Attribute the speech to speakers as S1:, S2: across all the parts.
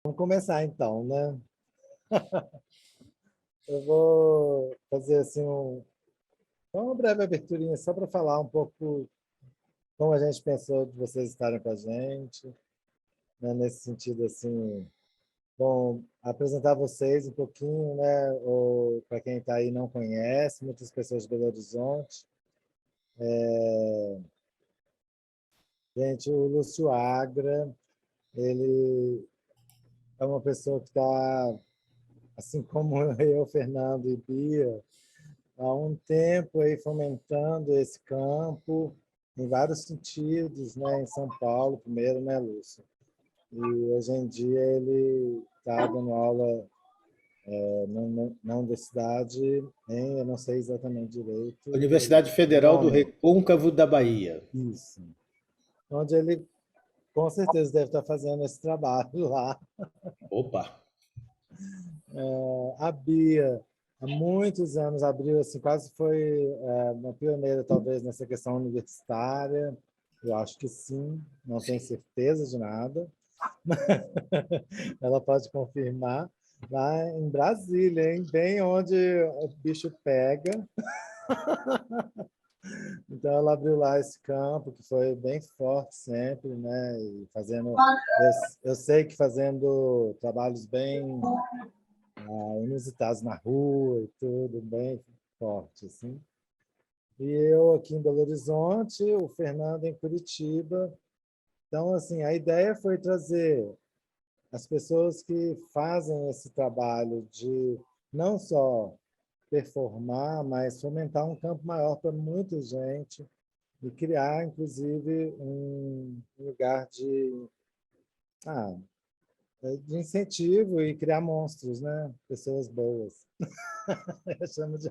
S1: Vamos começar então, né? Eu vou fazer assim uma breve aberturinha só para falar um pouco como a gente pensou de vocês estarem com a gente, né? Nesse sentido assim, bom, apresentar vocês um pouquinho, né? Ou para quem está aí e não conhece, muitas pessoas de Belo Horizonte. Gente, o Lúcio Agra, ele é uma pessoa que está, assim como eu, Fernando e Bia, há um tempo aí fomentando esse campo em vários sentidos, né? Em São Paulo, primeiro, né, Lúcio? E hoje em dia ele está dando aula na universidade eu não sei exatamente direito
S2: Universidade
S1: o
S2: Federal do
S1: nome,
S2: Recôncavo da Bahia.
S1: isso. Onde ele com certeza deve estar fazendo esse trabalho lá.
S2: Opa!
S1: A Bia, há muitos anos, abriu, assim, quase foi uma pioneira, talvez, nessa questão universitária. Eu acho que sim, não tenho certeza de nada. Ela pode confirmar. Lá em Brasília, hein? Bem onde o bicho pega. Então, ela abriu lá esse campo, que foi bem forte sempre, né? E fazendo, eu, eu sei que fazendo trabalhos bem inusitados na rua e tudo, bem forte, assim. E eu aqui em Belo Horizonte, o Fernando em Curitiba. Então, assim, a ideia foi trazer as pessoas que fazem esse trabalho de não só performar, mas fomentar um campo maior para muita gente e criar, inclusive, um lugar ah, de incentivo e criar monstros, né? Pessoas boas. Eu chamo de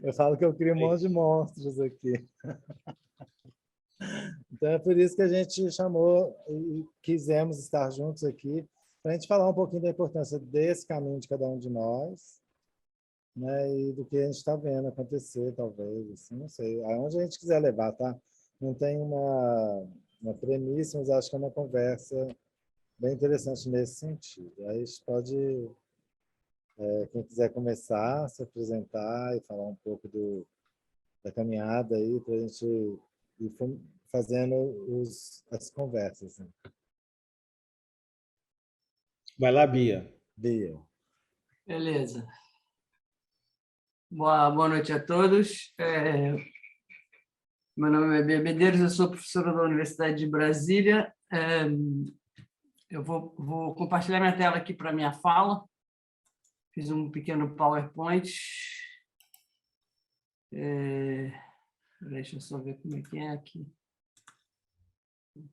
S1: Eu falo que eu crio um
S2: É
S1: monte de
S2: isso.
S1: monstros aqui. Então é por isso que a gente chamou e quisemos estar juntos aqui, para a gente falar um pouquinho da importância desse caminho de cada um de nós, né? E do que a gente está vendo acontecer, talvez, assim, não sei, aonde a gente quiser levar, tá? Não tem uma premissa, mas acho que é uma conversa bem interessante nesse sentido. Aí a gente pode, quem quiser começar, se apresentar e falar um pouco da caminhada aí para a gente ir fazendo as conversas. Né?
S2: Vai lá, Bia.
S1: Bia.
S3: Beleza. Boa noite a todos. Meu nome é Bia Medeiros, eu sou professora da Universidade de Brasília. Eu vou compartilhar minha tela aqui para minha fala. Fiz um pequeno PowerPoint. Deixa eu só ver como é que é aqui.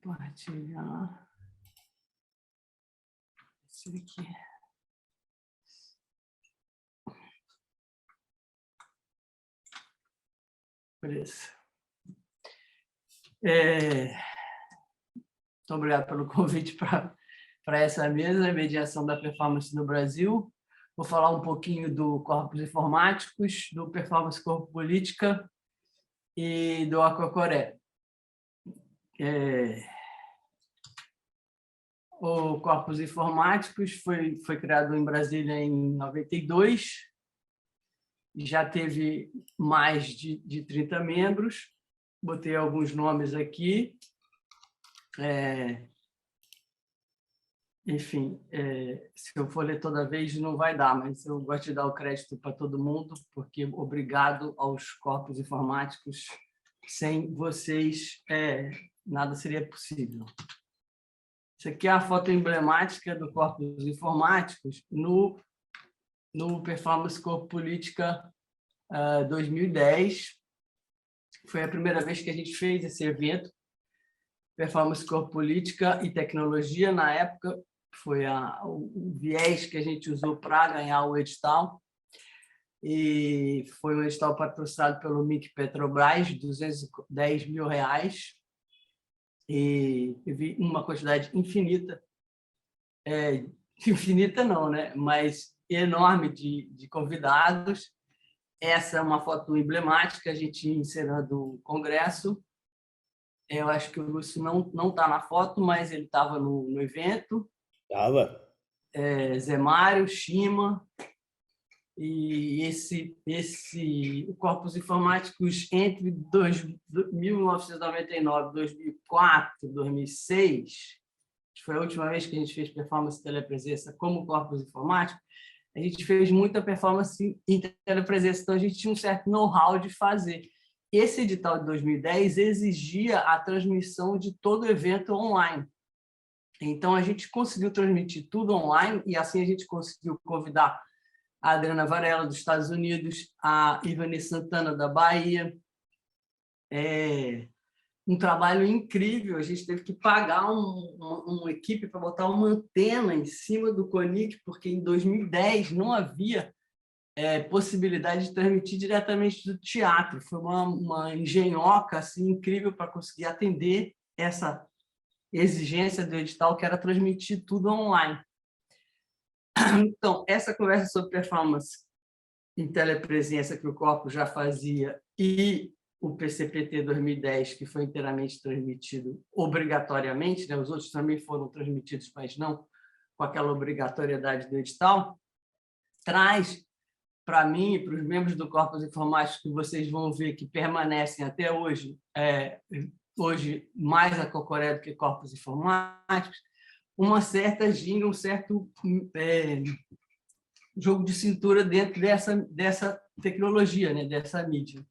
S3: Compartilhar. Esse aqui. Beleza. Muito obrigado pelo convite para essa mesa, Mediação da Performance no Brasil. Vou falar um pouquinho do Corpos Informáticos, do Performance Corpo Política e do Acocoré. O Corpos Informáticos foi criado em Brasília em 92, já teve mais de 30 membros, botei alguns nomes aqui. Enfim, se eu for ler toda vez não vai dar, mas eu gosto de dar o crédito para todo mundo, porque obrigado aos corpos informáticos. Sem vocês, nada seria possível. Isso aqui é a foto emblemática do Corpos Informáticos no Performance Corpo Política 2010. Foi a primeira vez que a gente fez esse evento, Performance Corpo Política e Tecnologia. Na época, foi o viés que a gente usou para ganhar o edital. E foi um edital patrocinado pelo MIC Petrobras, R$210 mil. E teve uma quantidade infinita, infinita não, né? Mas enorme de convidados. Essa é uma foto emblemática, a gente encerrando o congresso. Eu acho que o Lúcio não está na foto, mas ele estava no evento.
S2: Tava.
S3: Zé Mário, Shima, e o Corpos Informáticos entre 1999, 2004, 2006, que foi a última vez que a gente fez performance em telepresença como Corpos Informáticos, a gente fez muita performance em telepresença, então a gente tinha um certo know-how de fazer. Esse edital de 2010 exigia a transmissão de todo o evento online. Então, a gente conseguiu transmitir tudo online e assim a gente conseguiu convidar a Adriana Varela, dos Estados Unidos, a Ivani Santana, da Bahia. Um trabalho incrível. A gente teve que pagar uma equipe para botar uma antena em cima do CONIC, porque em 2010 não havia possibilidade de transmitir diretamente do teatro. Foi uma engenhoca assim, incrível para conseguir atender essa exigência do edital, que era transmitir tudo online. Então, essa conversa sobre performance em telepresença que o Corpus já fazia e o PCPT 2010, que foi inteiramente transmitido obrigatoriamente, né? Os outros também foram transmitidos, mas não com aquela obrigatoriedade do edital, traz para mim e para os membros do Corpus Informático, que vocês vão ver que permanecem até hoje, hoje mais a Cocoré do que Corpus Informáticos, uma certa ginga, um certo jogo de cintura dentro dessa tecnologia, né? Dessa mídia.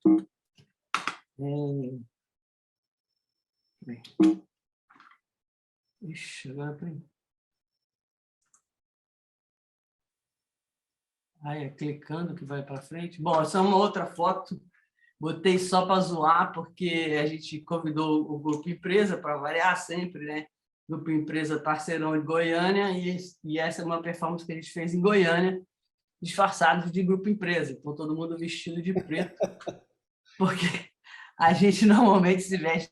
S3: Ixi, agora peraí. Clicando que vai para frente. Bom, essa é uma outra foto. Botei só para zoar, porque a gente convidou o Grupo Empresa, para variar sempre, né? Grupo Empresa parceirão de Goiânia, e essa é uma performance que a gente fez em Goiânia, disfarçados de Grupo Empresa. Então, todo mundo vestido de preto, porque a gente normalmente se veste.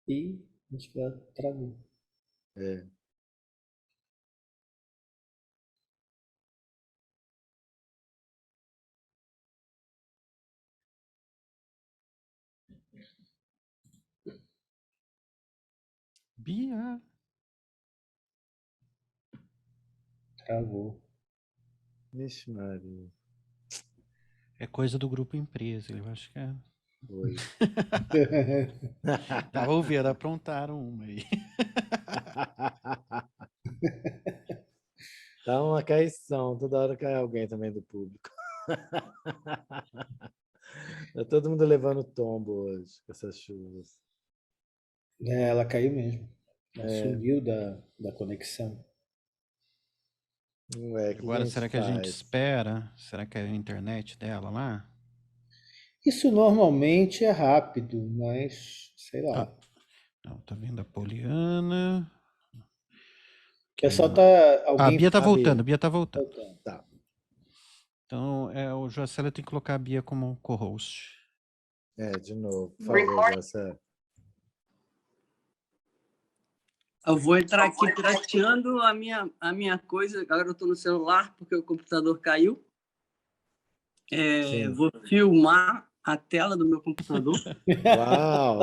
S2: E acho que ela travou.
S4: Bia.
S2: Travou.
S1: Vixe, Maria.
S4: É coisa do grupo empresa, eu acho que é.
S1: Foi.
S4: Tava ouvindo, aprontaram uma aí.
S1: Tá uma caição, toda hora cai alguém também do público. Tá todo mundo levando tombo hoje, com essas chuvas.
S2: Ela caiu mesmo. Ela sumiu da conexão.
S1: Ué, que
S4: Agora,
S1: a gente
S4: será que a gente
S1: faz?
S4: espera? Será que é a internet dela lá?
S2: Isso normalmente é rápido, mas sei lá.
S4: Não, tá vendo a Poliana.
S2: O pessoal tá.
S4: A
S2: Alguém
S4: Bia tá
S1: A
S4: voltando,
S1: Bia.
S4: Bia tá voltando.
S1: Tá.
S4: Então, o Joacela tem que colocar a Bia como co-host.
S1: De novo, por favor, José.
S3: Eu vou entrar aqui pirateando a minha coisa. Agora eu estou no celular porque o computador caiu. Vou filmar a tela do meu computador.
S1: Uau!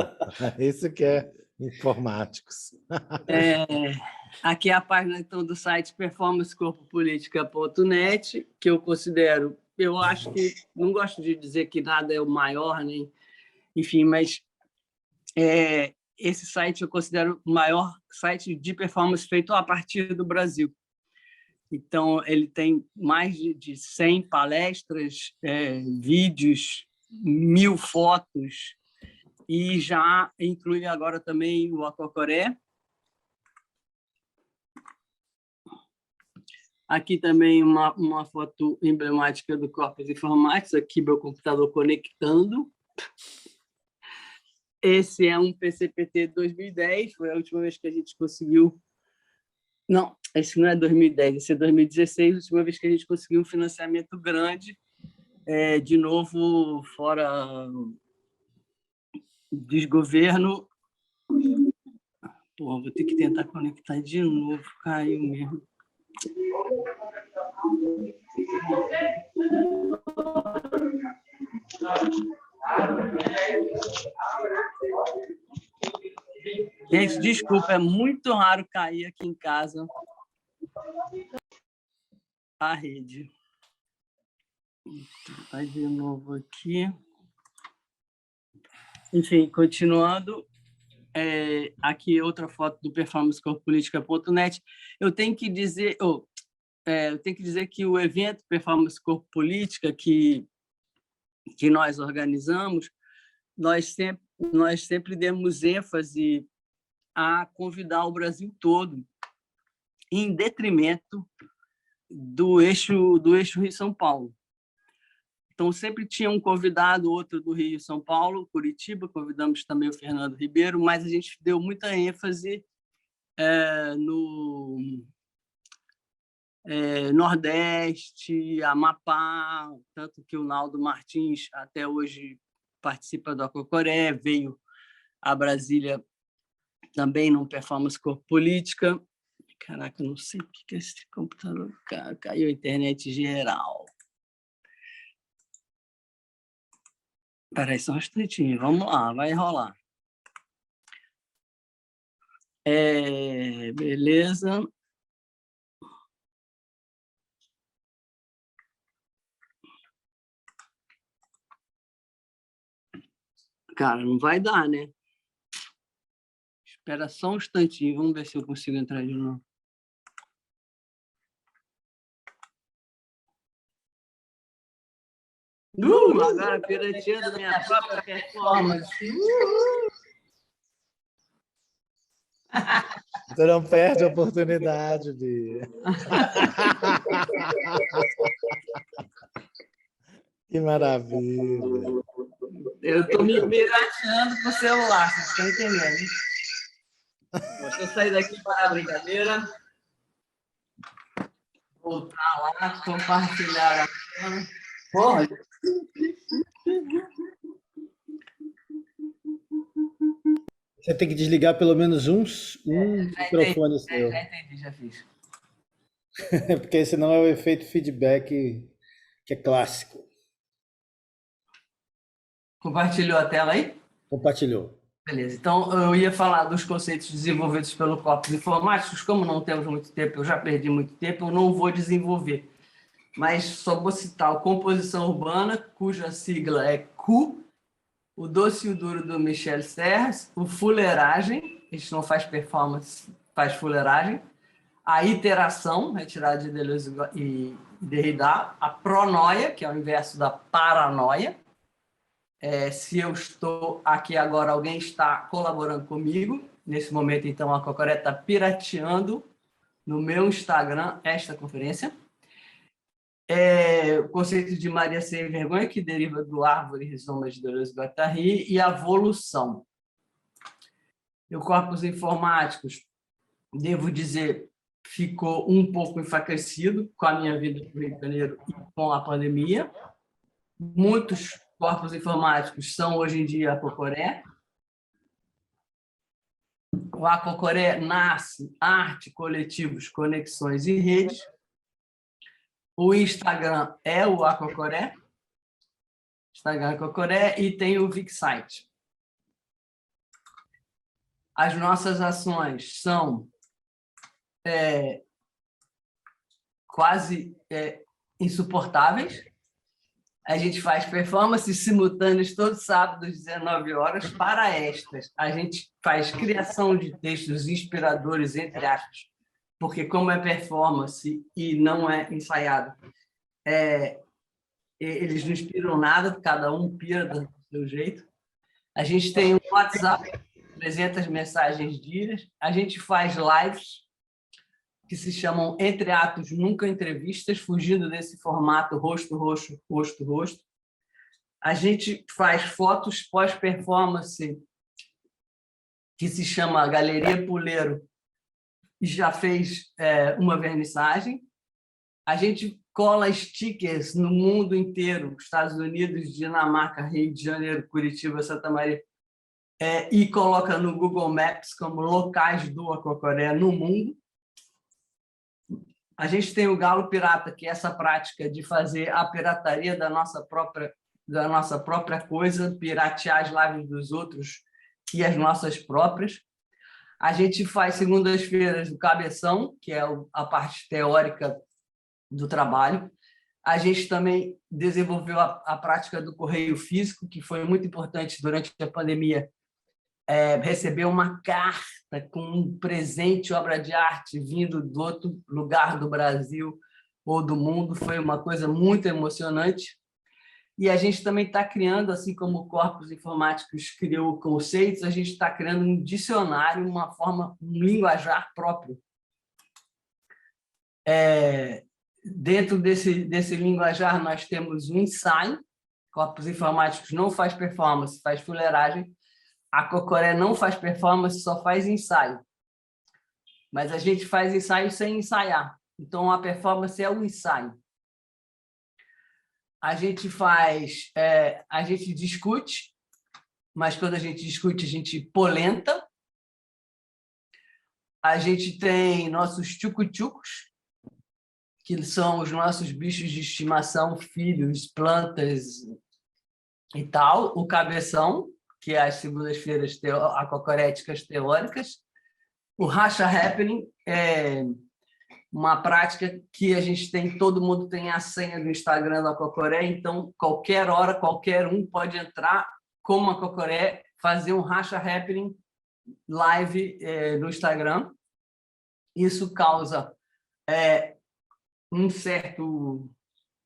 S1: Isso que é informáticos.
S3: Aqui é a página então, do site performancecorpopolitica.net, que eu considero, eu acho que, não gosto de dizer que nada é o maior, nem, enfim, mas esse site eu considero o maior site de performance feito a partir do Brasil. Então, ele tem mais de 100 palestras, vídeos, 1000 fotos, e já inclui agora também o Acocoré. Aqui também uma foto emblemática do Corpus Informáticos, aqui meu computador conectando. Esse é um PCPT 2010, foi a última vez que a gente conseguiu... Não, esse não é 2010, esse é 2016, a última vez que a gente conseguiu um financiamento grande, de novo, fora desgoverno. Pô, vou ter que tentar conectar de novo, caiu mesmo. Gente, desculpa, é muito raro cair aqui em casa a rede. Vai de novo aqui. Enfim, continuando. Aqui outra foto do performancecorpopolitica.net. Eu tenho que dizer que o evento Performance Corpo Política que nós organizamos, nós sempre demos ênfase a convidar o Brasil todo, em detrimento do eixo Rio-São Paulo. Então, sempre tinha um convidado, outro do Rio e São Paulo, Curitiba, convidamos também o Fernando Ribeiro, mas a gente deu muita ênfase no Nordeste, Amapá, tanto que o Naldo Martins até hoje participa do Acocoré, veio a Brasília também num Performance Corpo Política. Caraca, eu não sei por que esse computador caiu a internet geral. Espera aí só um instantinho, vamos lá, vai rolar. Beleza. Cara, não vai dar, né? Espera só um instantinho, vamos ver se eu consigo entrar de novo. Agora pirateando minha própria performance.
S1: Você não perde a oportunidade de... Que maravilha.
S3: Eu estou me pirateando com o celular, vocês estão entendendo? Deixa eu sair daqui para a brincadeira. Voltar lá, compartilhar a tela. Porra!
S2: Você tem que desligar pelo menos um microfone seu.
S3: Já entendi, já fiz.
S2: Porque senão é o efeito feedback que é clássico.
S3: Compartilhou a tela aí?
S2: Compartilhou.
S3: Beleza. Então, eu ia falar dos conceitos desenvolvidos pelo Corpos Informáticos. Como não temos muito tempo, eu já perdi muito tempo, eu não vou desenvolver. Mas só vou citar a composição urbana, cuja sigla é CU, o doce e o duro do Michel Serres, o fuleiragem, a gente não faz performance, faz fuleiragem, a iteração, retirada de Deleuze e Derrida, a pronoia, que é o inverso da paranoia. Se eu estou aqui agora, alguém está colaborando comigo. Nesse momento, então, a Cocoré está pirateando no meu Instagram esta conferência. O conceito de Maria Sem Vergonha, que deriva do Árvore Rizoma de Deleuze e Guattari, e a evolução. E o Corpos Informáticos, devo dizer, ficou um pouco enfraquecido com a minha vida no Rio de Janeiro e com a pandemia. Muitos corpos informáticos são, hoje em dia, a Cocoré. O Acocoré nasce arte, coletivos, conexões e redes. O Instagram é o Acocoré. Instagram Acocoré e tem o VixSite. As nossas ações são quase insuportáveis. A gente faz performances simultâneas todos sábados, 19 horas, para estas. A gente faz criação de textos inspiradores, entre aspas, porque como é performance e não é ensaiado, eles não inspiram nada, cada um pira do seu jeito. A gente tem um WhatsApp, 300 mensagens diárias. A gente faz lives que se chamam Entre Atos Nunca Entrevistas, fugindo desse formato rosto, rosto, rosto, rosto. A gente faz fotos pós-performance, que se chama Galeria Puleiro, e já fez uma vernissagem. A gente cola stickers no mundo inteiro, Estados Unidos, Dinamarca, Rio de Janeiro, Curitiba, Santa Maria, e coloca no Google Maps como locais do Acocoré no mundo. A gente tem o Galo Pirata, que é essa prática de fazer a pirataria da nossa própria da nossa própria coisa, piratear as lives dos outros e as nossas próprias. A gente faz segundas-feiras do cabeção, que é a parte teórica do trabalho. A gente também desenvolveu a prática do correio físico, que foi muito importante durante a pandemia. Receber uma carta com um presente, obra de arte, vindo do outro lugar do Brasil ou do mundo, foi uma coisa muito emocionante. E a gente também está criando, assim como o Corpos Informáticos criou conceitos, a gente está criando um dicionário, uma forma, um linguajar próprio. Dentro desse linguajar, nós temos um ensaio. Corpos Informáticos não faz performance, faz fuleiragem. A Cocoré não faz performance, só faz ensaio. Mas a gente faz ensaio sem ensaiar. Então, a performance é o ensaio. A gente a gente discute, mas quando a gente discute, a gente polenta. A gente tem nossos tchucu-tchucos, que são os nossos bichos de estimação, filhos, plantas e tal. O cabeção, que é as segundas-feiras acocoréticas teóricas. O Racha Happening é uma prática que a gente tem, todo mundo tem a senha do Instagram da Cocoré, então qualquer hora, qualquer um pode entrar como a Cocoré, fazer um Racha Happening live no Instagram. Isso causa um certo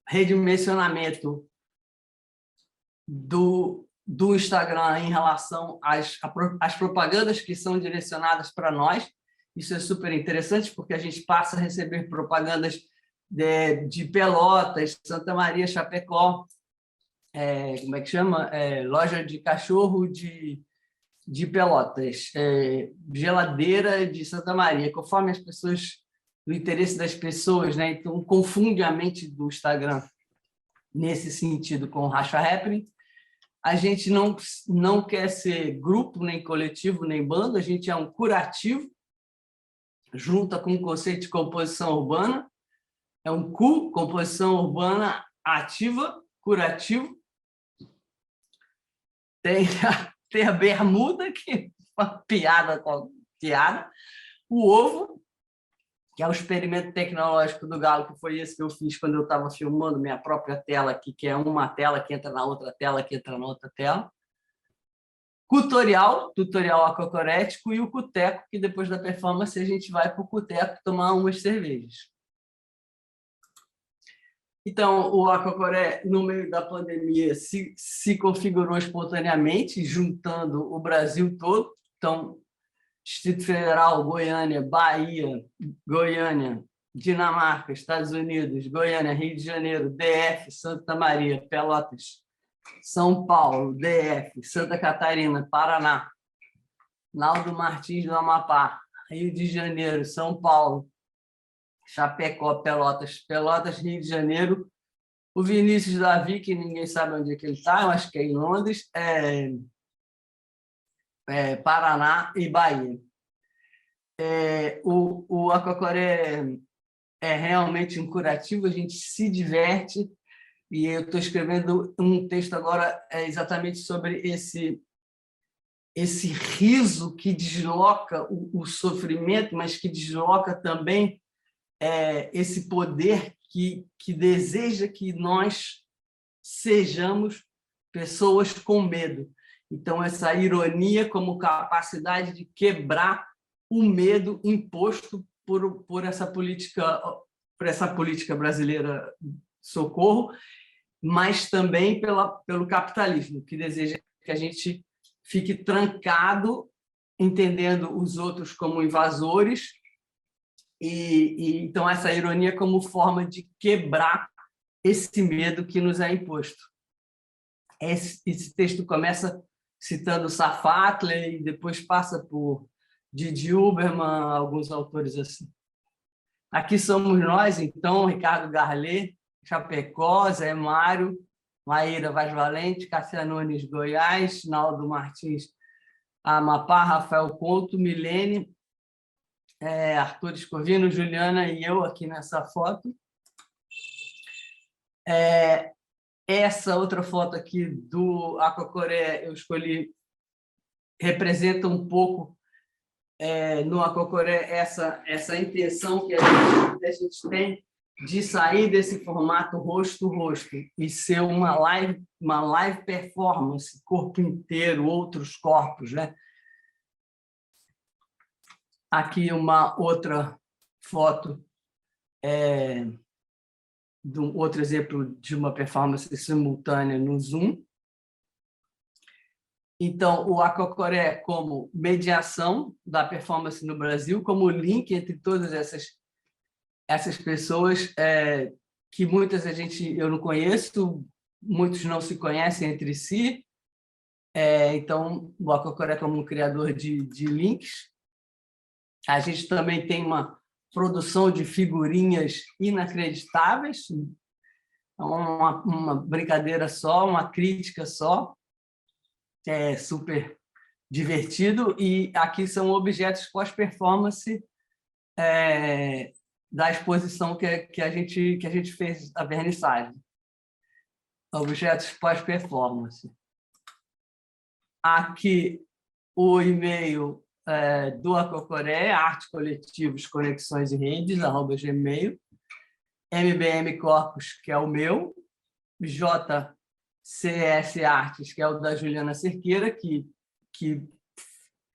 S3: redimensionamento do Instagram em relação às propagandas que são direcionadas para nós. Isso é super interessante, porque a gente passa a receber propagandas de Pelotas, Santa Maria, Chapecó, como é que chama? Loja de cachorro de Pelotas, geladeira de Santa Maria, conforme as pessoas, o interesse das pessoas, né? Então, confunde a mente do Instagram nesse sentido com o Racha Happening. A gente não quer ser grupo, nem coletivo, nem banda, a gente é um curativo, junta com o conceito de composição urbana, é um composição urbana ativa, curativo. Tem a bermuda, que é uma piada com piada. O ovo, que é o experimento tecnológico do Galo, que foi esse que eu fiz quando eu estava filmando minha própria tela aqui, que é uma tela que entra na outra tela, que entra na outra tela. Tutorial acocorético, e o cuteco, que depois da performance a gente vai para o cuteco tomar umas cervejas. Então, o Acocoré, no meio da pandemia, se configurou espontaneamente, juntando o Brasil todo. Então, Distrito Federal, Goiânia, Bahia, Goiânia, Dinamarca, Estados Unidos, Goiânia, Rio de Janeiro, DF, Santa Maria, Pelotas, São Paulo, DF, Santa Catarina, Paraná, Naldo Martins do Amapá, Rio de Janeiro, São Paulo, Chapecó, Pelotas, Rio de Janeiro, o Vinícius Davi, que ninguém sabe onde é que ele está, eu acho que é em Londres, Paraná e Bahia. O Acocoré é realmente um curativo, a gente se diverte, e eu estou escrevendo um texto agora exatamente sobre esse riso que desloca o sofrimento, mas que desloca também esse poder que deseja que nós sejamos pessoas com medo. Então, essa ironia como capacidade de quebrar o medo imposto por essa política brasileira de socorro, mas também pelo capitalismo, que deseja que a gente fique trancado, entendendo os outros como invasores, então essa ironia como forma de quebrar esse medo que nos é imposto. Esse texto começa citando Safatli e depois passa por Didi Huberman, alguns autores assim. Aqui somos nós, então, Ricardo Garlê, Chapecó, Zé Mário, Maíra Vaz Valente, Cássia Nunes, Goiás, Naldo Martins, Amapá, Rafael Couto, Milene, Arthur Escovino, Juliana e eu aqui nessa foto. Essa outra foto aqui do Aquacoré eu escolhi, representa um pouco no Aquacoré essa intenção que a gente tem de sair desse formato rosto-rosto e ser uma live performance, corpo inteiro, outros corpos, né? Aqui uma outra foto de um outro exemplo de uma performance simultânea no Zoom. Então, o Aquacoré como mediação da performance no Brasil, como link entre todas essas pessoas que muitas eu não conheço, muitos não se conhecem entre si. Então, o Aquacoré como um criador de links. A gente também tem uma produção de figurinhas inacreditáveis, uma brincadeira só, uma crítica só, super divertido. E aqui são objetos pós-performance da exposição que a gente fez, a vernissagem. Objetos pós-performance. Aqui o e-mail do Aquacoré, Arte Coletivos, Conexões e Redes, @gmail, MBM Corpus, que é o meu, JCS Artes, que é o da Juliana Cerqueira, que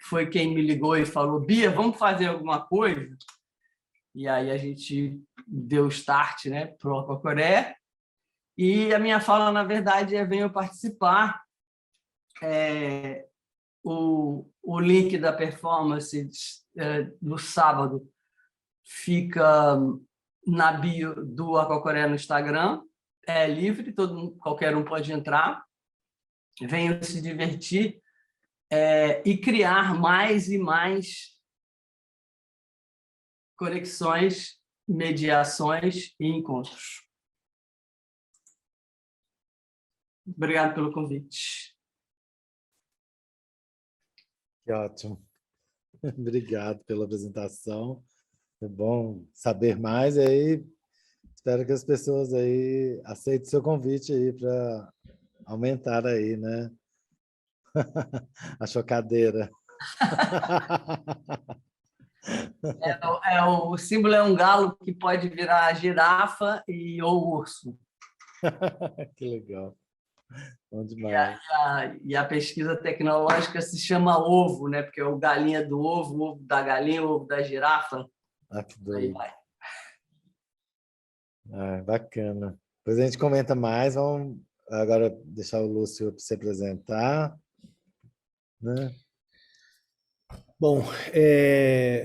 S3: foi quem me ligou e falou: Bia, vamos fazer alguma coisa? E aí a gente deu start, né, para o Aquacoré. E a minha fala, na verdade, venham participar. O link da performance do sábado fica na bio do Aquacoré no Instagram. É livre, qualquer um pode entrar. Venham se divertir e criar mais e mais conexões, mediações e encontros. Obrigado pelo convite.
S1: Que ótimo. Obrigado pela apresentação. É bom saber mais, e aí espero que as pessoas aí aceitem o seu convite aí para aumentar aí, né? A chocadeira.
S3: O símbolo é um galo que pode virar girafa ou urso.
S1: Que legal. Bom demais.
S3: E a pesquisa tecnológica se chama ovo, né? Porque é o galinha do ovo, o ovo da galinha, o ovo da girafa.
S1: Que
S3: Aí
S1: doido.
S3: vai.
S1: Bacana. Depois a gente comenta mais. Vamos agora deixar o Lúcio se apresentar, né?
S2: Bom,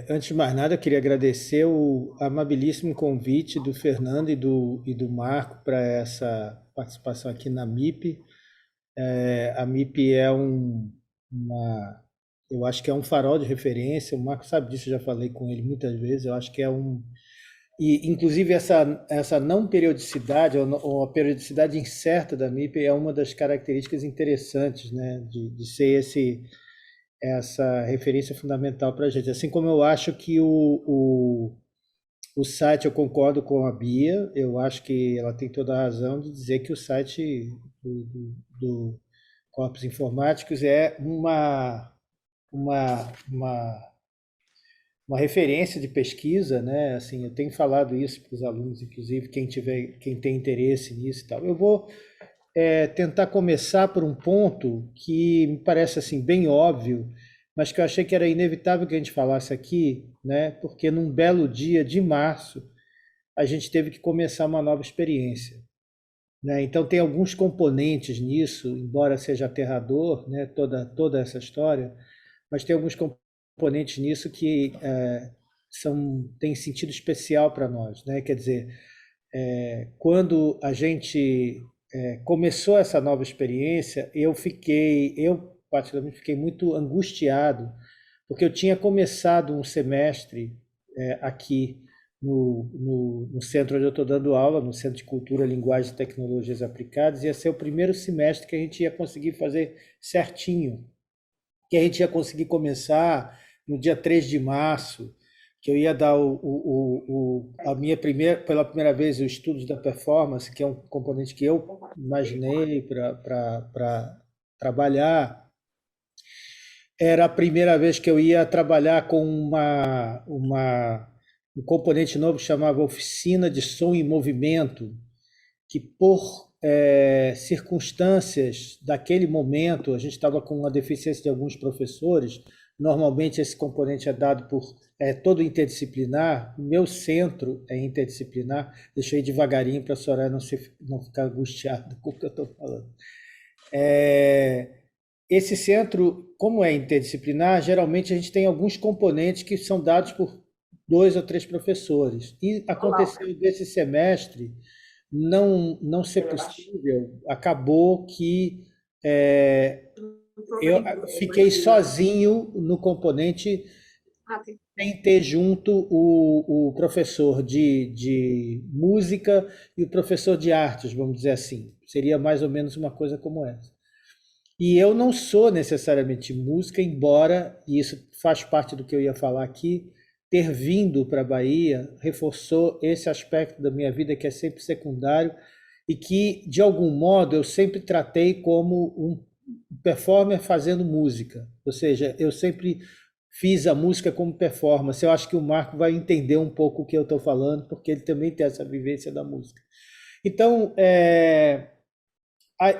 S2: antes de mais nada, eu queria agradecer o amabilíssimo convite do Fernando e do Marco para essa participação aqui na MIP. A MIP eu acho que é um farol de referência, o Marco sabe disso, eu já falei com ele muitas vezes, eu acho que e inclusive essa não periodicidade, ou a periodicidade incerta da MIP é uma das características interessantes, né, de ser essa referência fundamental para a gente. Assim como eu acho que o site, eu concordo com a Bia, eu acho que ela tem toda a razão de dizer que o site do Corpos Informáticos é uma referência de pesquisa, né? Assim, eu tenho falado isso para os alunos, inclusive, quem tem interesse nisso e tal. Eu vou tentar começar por um ponto que me parece assim bem óbvio, mas que eu achei que era inevitável que a gente falasse aqui, né? Porque num belo dia de março a gente teve que começar uma nova experiência, né? Então tem alguns componentes nisso, embora seja aterrador, né? Toda essa história, mas tem alguns componentes nisso que têm sentido especial para nós, né? Quer dizer, quando a gente começou essa nova experiência, eu particularmente fiquei muito angustiado, porque eu tinha começado um semestre aqui no centro onde eu estou dando aula, no Centro de Cultura, Linguagem e Tecnologias Aplicadas, ia ser o primeiro semestre que a gente ia conseguir fazer certinho, que a gente ia conseguir começar no dia 3 de março, que eu ia dar a minha pela primeira vez os estudos da performance, que é um componente que eu imaginei para trabalhar. Era a primeira vez que eu ia trabalhar com um componente novo que chamava Oficina de Som e Movimento, que por circunstâncias daquele momento, a gente estava com uma deficiência de alguns professores, normalmente esse componente é dado por todo interdisciplinar, o meu centro é interdisciplinar, deixa eu ir devagarinho para a Soraya não ficar angustiada com o que eu estou falando. Esse centro, como é interdisciplinar, geralmente a gente tem alguns componentes que são dados por 2 ou 3 professores. E aconteceu desse semestre não ser possível, acabou que eu fiquei sozinho no componente sem ter junto o professor de música e o professor de artes, vamos dizer assim. Seria mais ou menos uma coisa como essa. E eu não sou necessariamente música, embora, e isso faz parte do que eu ia falar aqui, ter vindo para a Bahia reforçou esse aspecto da minha vida que é sempre secundário e que, de algum modo, eu sempre tratei como um performer fazendo música. Ou seja, eu sempre fiz a música como performance. Eu acho que o Marco vai entender um pouco o que eu estou falando, porque ele também tem essa vivência da música. Então,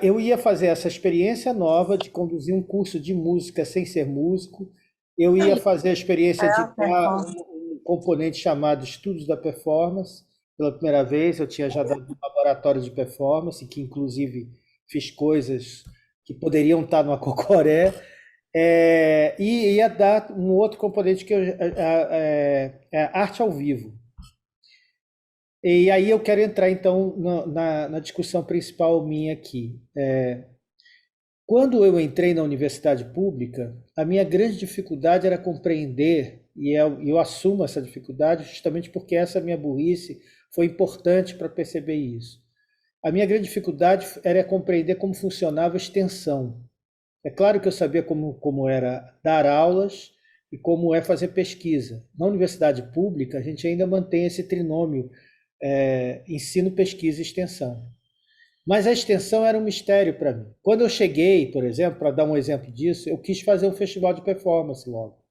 S2: eu ia fazer essa experiência nova de conduzir um curso de música sem ser músico. Eu ia fazer a experiência de dar um componente chamado Estudos da Performance. Pela primeira vez, eu tinha já dado um laboratório de performance, que inclusive fiz coisas que poderiam estar no Acocoré. E ia dar um outro componente que é arte ao vivo. E aí eu quero entrar, então, na discussão principal minha aqui. Quando eu entrei na universidade pública, a minha grande dificuldade era compreender, e eu assumo essa dificuldade justamente porque essa minha burrice foi importante para perceber isso. A minha grande dificuldade era compreender como funcionava a extensão. É claro que eu sabia como era dar aulas e como é fazer pesquisa. Na universidade pública, a gente ainda mantém esse trinômio ensino, pesquisa e extensão. Mas a extensão era um mistério para mim. Quando eu cheguei, por exemplo, para dar um exemplo disso, eu quis fazer um festival de performance logo.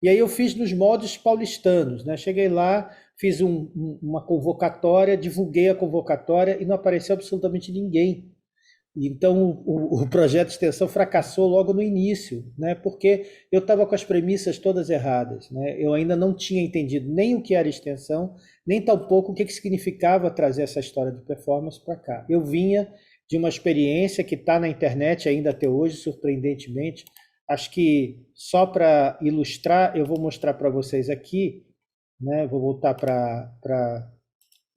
S2: E aí eu fiz nos moldes paulistanos, né? Cheguei lá, fiz uma convocatória, divulguei a convocatória e não apareceu absolutamente ninguém. Então o projeto de extensão fracassou logo no início, né? Porque eu estava com as premissas todas erradas, né? Eu ainda não tinha entendido nem o que era extensão, nem tampouco o que significava trazer essa história de performance para cá. Eu vinha de uma experiência que está na internet ainda até hoje, surpreendentemente. Acho que só para ilustrar, eu vou mostrar para vocês aqui, né? Vou voltar para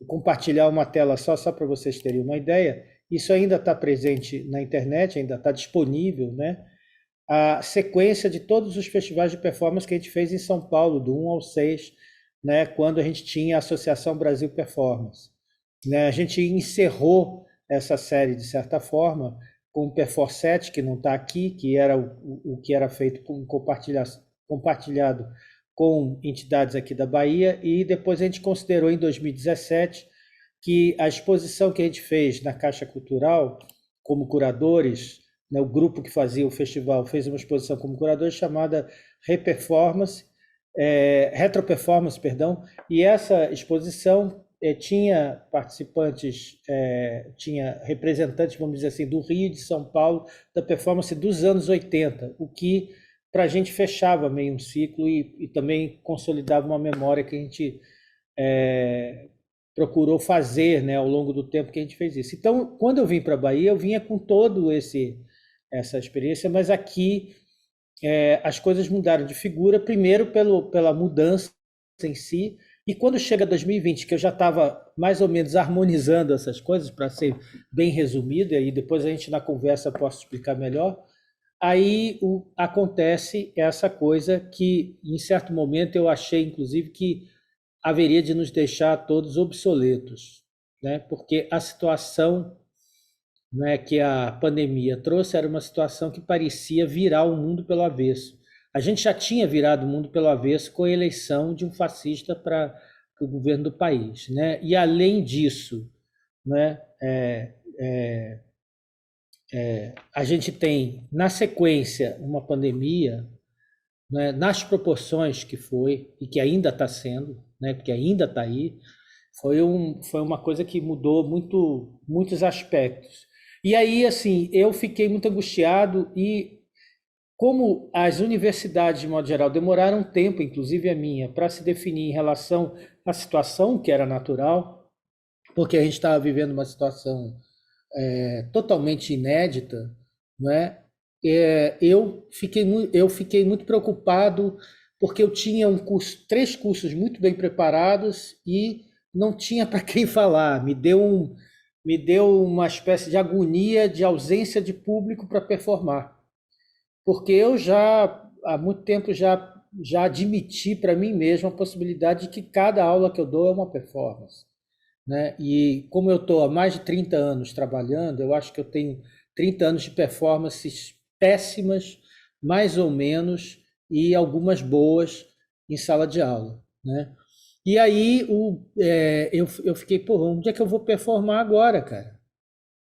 S2: compartilhar uma tela só para vocês terem uma ideia. Isso ainda está presente na internet, ainda está disponível, né? A sequência de todos os festivais de performance que a gente fez em São Paulo, do 1 ao 6, né? Quando a gente tinha a Associação Brasil Performance. Né? A gente encerrou essa série, de certa forma, com o Perforset, que não está aqui, que era o que era feito compartilhado com entidades aqui da Bahia, e depois a gente considerou em 2017 que a exposição que a gente fez na Caixa Cultural, como curadores, né, o grupo que fazia o festival fez uma exposição como curadores chamada Retroperformance, perdão, e essa exposição tinha participantes, tinha representantes, vamos dizer assim, do Rio e de São Paulo, da performance dos anos 80, o que para a gente fechava meio um ciclo e também consolidava uma memória que a gente procurou fazer, né, ao longo do tempo que a gente fez isso. Então, quando eu vim para a Bahia, eu vinha com todo essa experiência, mas aqui as coisas mudaram de figura, primeiro pela mudança em si, e quando chega 2020, que eu já estava mais ou menos harmonizando essas coisas, para ser bem resumido, e aí depois a gente na conversa posso explicar melhor, aí acontece essa coisa que, em certo momento, eu achei, inclusive, que haveria de nos deixar todos obsoletos, né? Porque a situação, né, que a pandemia trouxe era uma situação que parecia virar o mundo pelo avesso. A gente já tinha virado o mundo pelo avesso com a eleição de um fascista para o governo do país, né? E além disso, né, a gente tem na sequência uma pandemia, né, nas proporções que foi e que ainda está sendo, né, porque ainda está aí, foi uma coisa que mudou muitos aspectos. E aí, assim, eu fiquei muito angustiado e como as universidades, de modo geral, demoraram um tempo, inclusive a minha, para se definir em relação à situação que era natural, porque a gente estava vivendo uma situação totalmente inédita, não é? Eu fiquei muito preocupado porque eu tinha três cursos muito bem preparados e não tinha para quem falar. Me deu uma espécie de agonia de ausência de público para performar, porque eu já há muito tempo já admiti para mim mesmo a possibilidade de que cada aula que eu dou é uma performance, né? E como eu estou há mais de 30 anos trabalhando, eu acho que eu tenho 30 anos de performances péssimas, mais ou menos, e algumas boas em sala de aula, né? E aí eu fiquei, pô, onde é que eu vou performar agora, cara?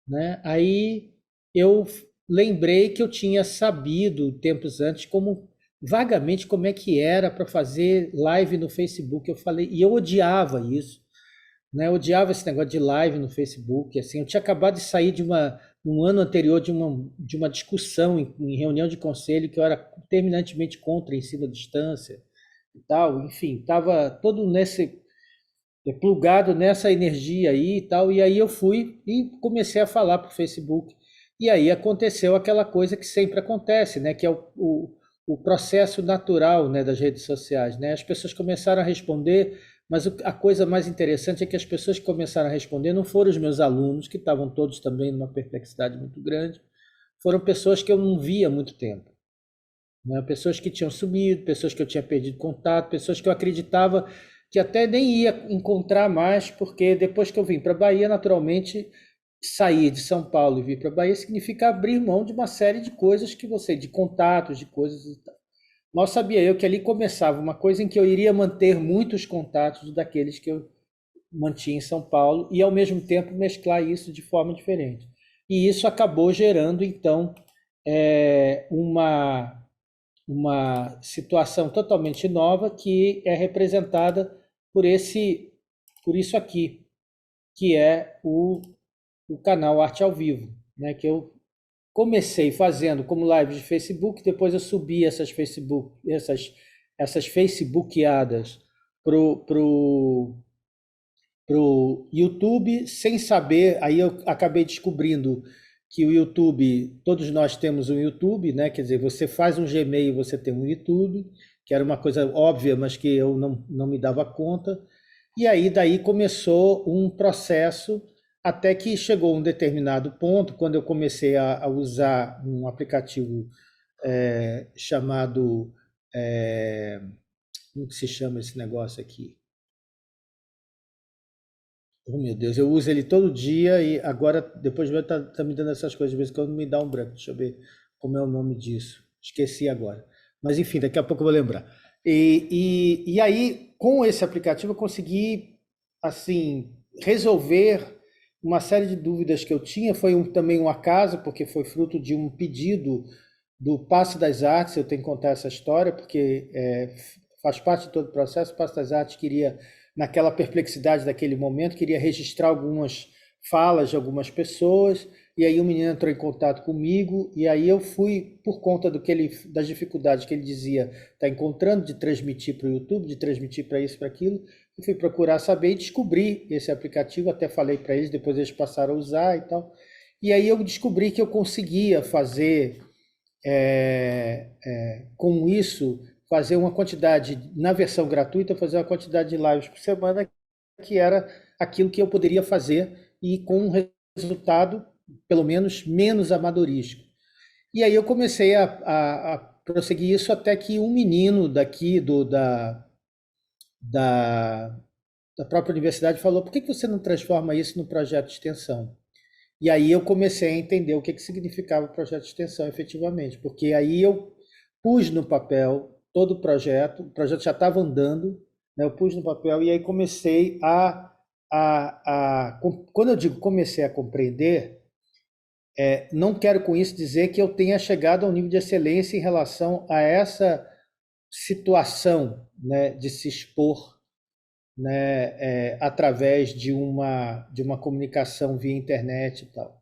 S2: Né? Aí eu lembrei que eu tinha sabido tempos antes vagamente como é que era para fazer live no Facebook. Eu falei, e eu odiava isso, né? Eu odiava esse negócio de live no Facebook, assim. Eu tinha acabado de sair um ano anterior de uma discussão em reunião de conselho que eu era terminantemente contra ensino à distância e tal. Enfim, estava todo plugado nessa energia aí e tal. E aí eu fui e comecei a falar para o Facebook. E aí aconteceu aquela coisa que sempre acontece, né? Que é o processo natural, né, das redes sociais, né? As pessoas começaram a responder, mas a coisa mais interessante é que as pessoas que começaram a responder não foram os meus alunos, que estavam todos também numa perplexidade muito grande, foram pessoas que eu não via há muito tempo, né? Pessoas que tinham sumido, pessoas que eu tinha perdido contato, pessoas que eu acreditava que até nem ia encontrar mais, porque depois que eu vim para a Bahia, naturalmente, sair de São Paulo e vir para a Bahia significa abrir mão de uma série de coisas de contatos, de coisas e tal. Mal sabia eu que ali começava uma coisa em que eu iria manter muitos contatos daqueles que eu mantinha em São Paulo e, ao mesmo tempo, mesclar isso de forma diferente. E isso acabou gerando, então, uma situação totalmente nova que é representada por isso aqui, que é o canal Arte ao Vivo, né? Que eu comecei fazendo como live de Facebook, depois eu subi essas Facebookeadas pro YouTube, sem saber. Aí eu acabei descobrindo que o YouTube, todos nós temos um YouTube, né? Quer dizer, você faz um Gmail, você tem um YouTube, que era uma coisa óbvia, mas que eu não me dava conta. E aí daí começou um processo até que chegou um determinado ponto, quando eu comecei a usar um aplicativo chamado... como que se chama esse negócio aqui? Oh, meu Deus, eu uso ele todo dia e agora, depois tá me dando essas coisas, de vez em quando me dá um branco. Deixa eu ver como é o nome disso. Esqueci agora. Mas enfim, daqui a pouco eu vou lembrar. E aí, com esse aplicativo, eu consegui, assim, resolver uma série de dúvidas que eu tinha. Foi também um acaso, porque foi fruto de um pedido do Paço das Artes. Eu tenho que contar essa história, porque faz parte de todo o processo. O Paço das Artes queria, naquela perplexidade daquele momento, queria registrar algumas falas de algumas pessoas, e aí o menino entrou em contato comigo, e aí eu fui, por conta das dificuldades que ele dizia estar encontrando de transmitir para o YouTube, de transmitir para isso, para aquilo, eu fui procurar saber e descobri esse aplicativo, até falei para eles, depois eles passaram a usar e tal, e aí eu descobri que eu conseguia fazer, com isso, fazer uma quantidade, na versão gratuita, fazer uma quantidade de lives por semana, que era aquilo que eu poderia fazer e com um resultado, pelo menos, menos amadorístico. E aí eu comecei a prosseguir isso até que um menino daqui da, da própria universidade falou: por que você não transforma isso no projeto de extensão? E aí eu comecei a entender o que significava o projeto de extensão efetivamente, porque aí eu pus no papel todo o projeto já estava andando, né? Eu pus no papel e aí comecei quando eu digo comecei a compreender, não quero com isso dizer que eu tenha chegado ao nível de excelência em relação a essa situação, né, de se expor, né, através de uma comunicação via internet e tal.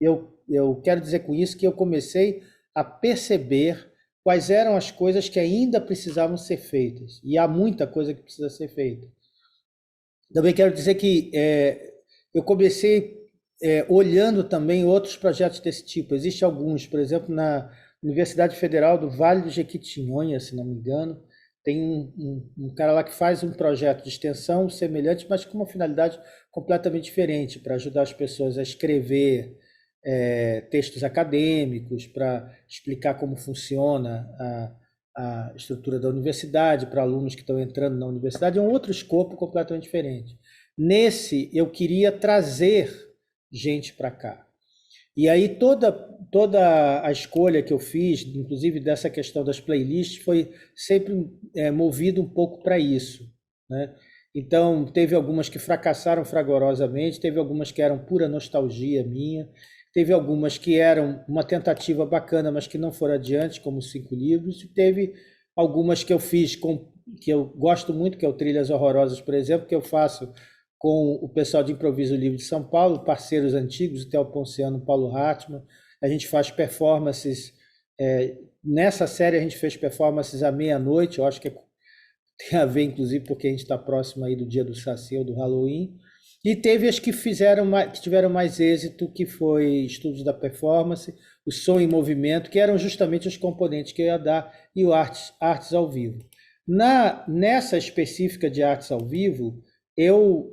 S2: Eu quero dizer com isso que eu comecei a perceber quais eram as coisas que ainda precisavam ser feitas. E há muita coisa que precisa ser feita. Também quero dizer que eu comecei olhando também outros projetos desse tipo. Existem alguns, por exemplo, na Universidade Federal do Vale do Jequitinhonha, se não me engano, tem um cara lá que faz um projeto de extensão semelhante, mas com uma finalidade completamente diferente, para ajudar as pessoas a escrever textos acadêmicos, para explicar como funciona a estrutura da universidade para alunos que estão entrando na universidade. É um outro escopo completamente diferente. Nesse, eu queria trazer gente para cá. E aí toda a escolha que eu fiz, inclusive dessa questão das playlists, foi sempre movido um pouco para isso, né? Então, teve algumas que fracassaram fragorosamente, teve algumas que eram pura nostalgia minha, teve algumas que eram uma tentativa bacana, mas que não foram adiante, como os 5 livros, e teve algumas que eu fiz, que eu gosto muito, que é o Trilhas Horrorosas, por exemplo, que eu faço com o pessoal de Improviso Livre de São Paulo, parceiros antigos, o Theo Ponciano, o Paulo Hartmann. A gente faz performances, nessa série a gente fez performances à meia-noite, eu acho que tem a ver, inclusive, porque a gente está próximo aí do dia do Saci ou do Halloween. E teve as que tiveram mais êxito, que foi Estudos da Performance, o Som em Movimento, que eram justamente os componentes que eu ia dar, e o Artes ao Vivo. Nessa específica de Artes ao Vivo, eu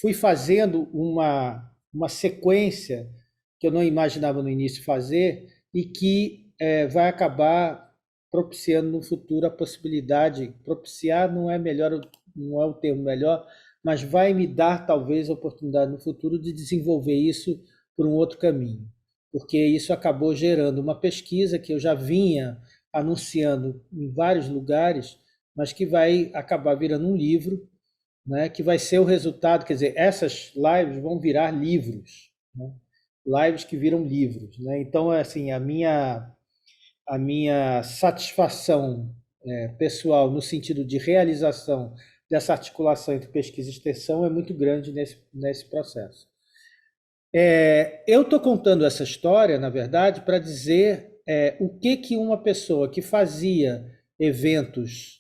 S2: fui fazendo uma sequência que eu não imaginava no início fazer e que vai acabar propiciando no futuro a possibilidade, propiciar não é o termo melhor, mas vai me dar talvez a oportunidade no futuro de desenvolver isso por um outro caminho, porque isso acabou gerando uma pesquisa que eu já vinha anunciando em vários lugares, mas que vai acabar virando um livro, né, que vai ser o resultado, quer dizer, essas lives vão virar livros, né, lives que viram livros, né? Então, assim, a minha satisfação pessoal no sentido de realização dessa articulação entre pesquisa e extensão é muito grande nesse processo. Eu estou contando essa história, na verdade, para dizer o que uma pessoa que fazia eventos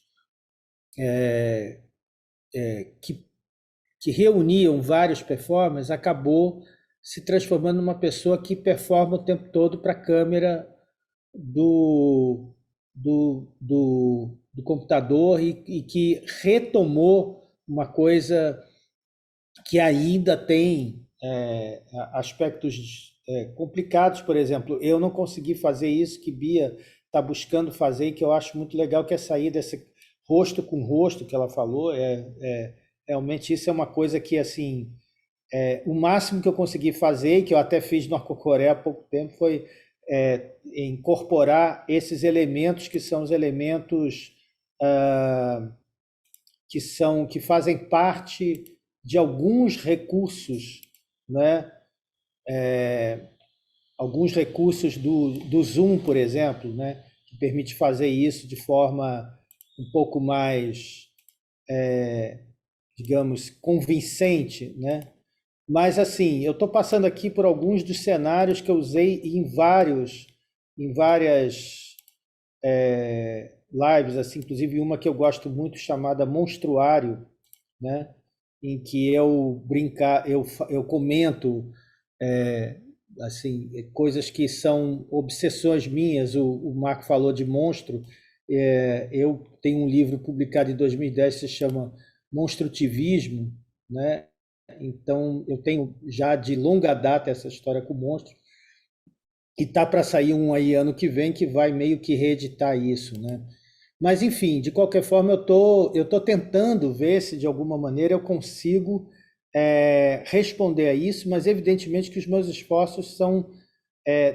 S2: que reuniam vários performers acabou se transformando numa pessoa que performa o tempo todo para a câmera do computador e que retomou uma coisa que ainda tem aspectos complicados. Por exemplo, eu não consegui fazer isso que Bia está buscando fazer e que eu acho muito legal, que é sair desse rosto com rosto que ela falou. Realmente isso é uma coisa que, assim, o máximo que eu consegui fazer, e que eu até fiz no Arcocoré há pouco tempo, foi incorporar esses elementos que são os elementos que fazem parte de alguns recursos, né? Alguns recursos do Zoom, por exemplo, né? Que permite fazer isso de forma um pouco mais, digamos, convincente, né? Mas, assim, eu estou passando aqui por alguns dos cenários que eu usei em várias lives, assim, inclusive uma que eu gosto muito, chamada Monstruário, né? Em que eu comento assim, coisas que são obsessões minhas. O Marco falou de monstro. Eu tenho um livro publicado em 2010 que se chama Monstrutivismo, né? Então, eu tenho já de longa data essa história com o monstro, e está para sair um aí ano que vem que vai meio que reeditar isso, né? Mas, enfim, de qualquer forma, eu tô tentando ver se de alguma maneira eu consigo responder a isso, mas evidentemente que os meus esforços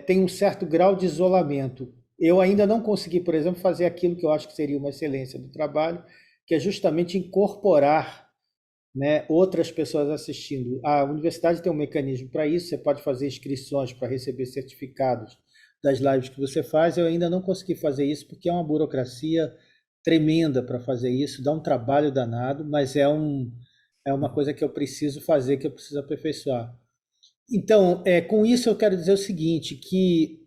S2: têm um certo grau de isolamento. eu ainda não consegui, por exemplo, fazer aquilo que eu acho que seria uma excelência do trabalho, que é justamente incorporar, né, outras pessoas assistindo. A universidade tem um mecanismo para isso, você pode fazer inscrições para receber certificados das lives que você faz. Eu ainda não consegui fazer isso porque é uma burocracia tremenda para fazer isso, dá um trabalho danado, mas é uma coisa que eu preciso fazer, que eu preciso aperfeiçoar. Então, com isso eu quero dizer o seguinte, que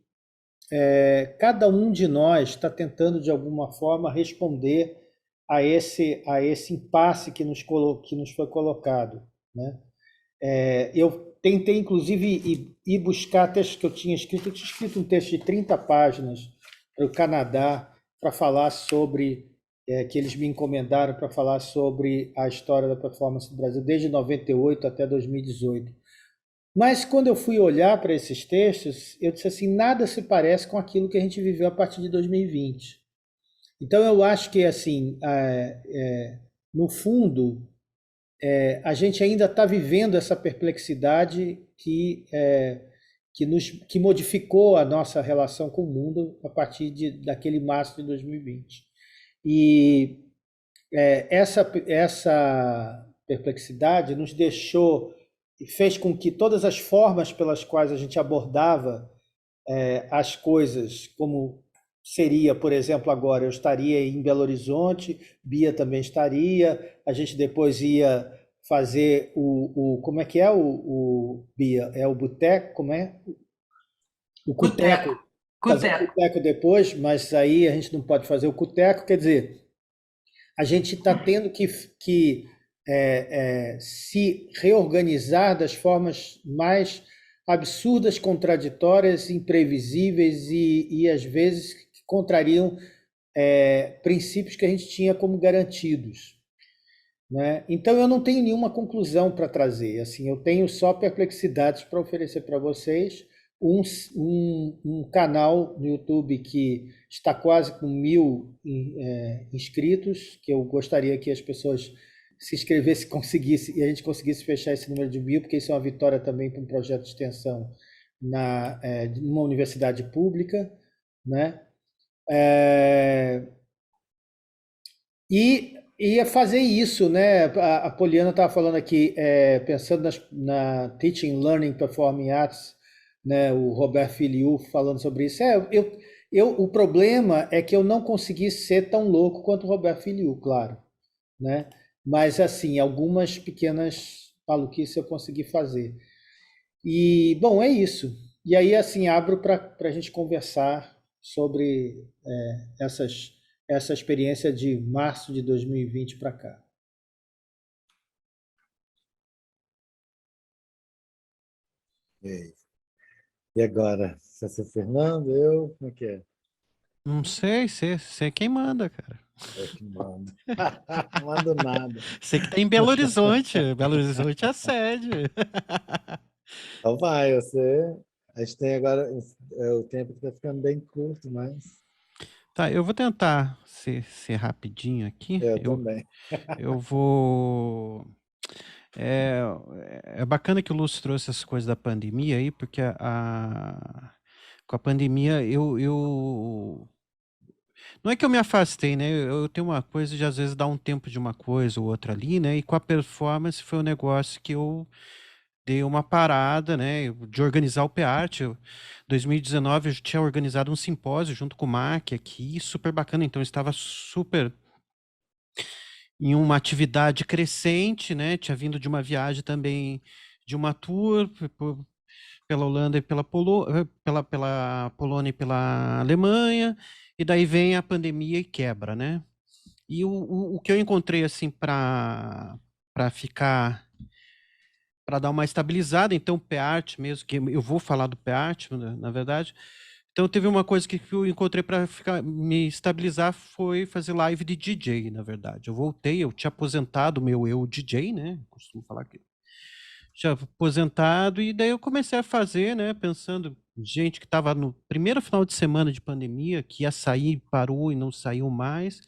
S2: cada um de nós está tentando, de alguma forma, responder a esse impasse que nos foi colocado, né? Eu tentei, inclusive, ir buscar textos que eu tinha escrito. Eu tinha escrito um texto de 30 páginas para o Canadá, para falar sobre, que eles me encomendaram para falar sobre a história da performance do Brasil, desde 98 até 2018. Mas quando eu fui olhar para esses textos, eu disse assim, nada se parece com aquilo que a gente viveu a partir de 2020. Então eu acho que, assim, no fundo, a gente ainda está vivendo essa perplexidade que modificou a nossa relação com o mundo a partir daquele março de 2020. E essa perplexidade nos deixou e fez com que todas as formas pelas quais a gente abordava as coisas, como seria, por exemplo, agora eu estaria em Belo Horizonte, Bia também estaria, a gente depois ia fazer como é que é Bia? É o boteco, como é? O
S3: Cuteco.
S2: cuteco. Fazer o cuteco depois, mas aí a gente não pode fazer o cuteco, quer dizer, a gente está tendo que se reorganizar das formas mais absurdas, contraditórias, imprevisíveis e às vezes que contrariam princípios que a gente tinha como garantidos, né? Então eu não tenho nenhuma conclusão para trazer, assim, eu tenho só perplexidades para oferecer para vocês. Um canal no YouTube que está quase com 1.000 inscritos, que eu gostaria que as pessoas se inscrevessem e a gente conseguisse fechar esse número de 1.000, porque isso é uma vitória também para um projeto de extensão numa universidade pública, né? E ia fazer isso, né? A Poliana estava falando aqui, pensando na Teaching, Learning, Performing Arts, né? O Robert Filiu falando sobre isso. O problema é que eu não consegui ser tão louco quanto o Robert Filiu, claro, né? Mas, assim, algumas pequenas maluquices eu consegui fazer. E, bom, é isso. E aí, assim, abro para a gente conversar sobre essa experiência de março de 2020 para cá.
S1: E agora? Você, Fernando, eu? Como é que é?
S4: Não sei, você é quem manda, cara.
S1: Eu que mando. Não mando nada.
S4: Você que tá em Belo Horizonte. Belo Horizonte é a sede.
S1: Então vai, a gente tem agora, o tempo está ficando bem curto, mas
S4: Tá, eu vou tentar ser rapidinho aqui.
S1: eu também.
S4: Eu vou. É, é bacana que o Lúcio trouxe essas coisas da pandemia aí, porque com a pandemia não é que eu me afastei, né? Eu tenho uma coisa de às vezes dar um tempo de uma coisa ou outra ali, né? E com a performance foi um negócio que eu dei uma parada, né? De organizar o PEART. Em 2019 eu tinha organizado um simpósio junto com o MAC aqui, super bacana. Então eu estava super em uma atividade crescente, né? Tinha vindo de uma viagem também de uma tour pela Holanda e pela Polônia e pela Alemanha, e daí vem a pandemia e quebra, né? E o que eu encontrei assim para ficar para dar uma estabilizada, então o PEART mesmo, que eu vou falar do PEART, na verdade. Então teve uma coisa que eu encontrei para me estabilizar, foi fazer live de DJ, na verdade. Eu voltei, eu tinha aposentado meu eu DJ, né? Costumo falar que tinha aposentado, e daí eu comecei a fazer, né? Pensando, gente que estava no primeiro final de semana de pandemia, que ia sair, parou e não saiu mais.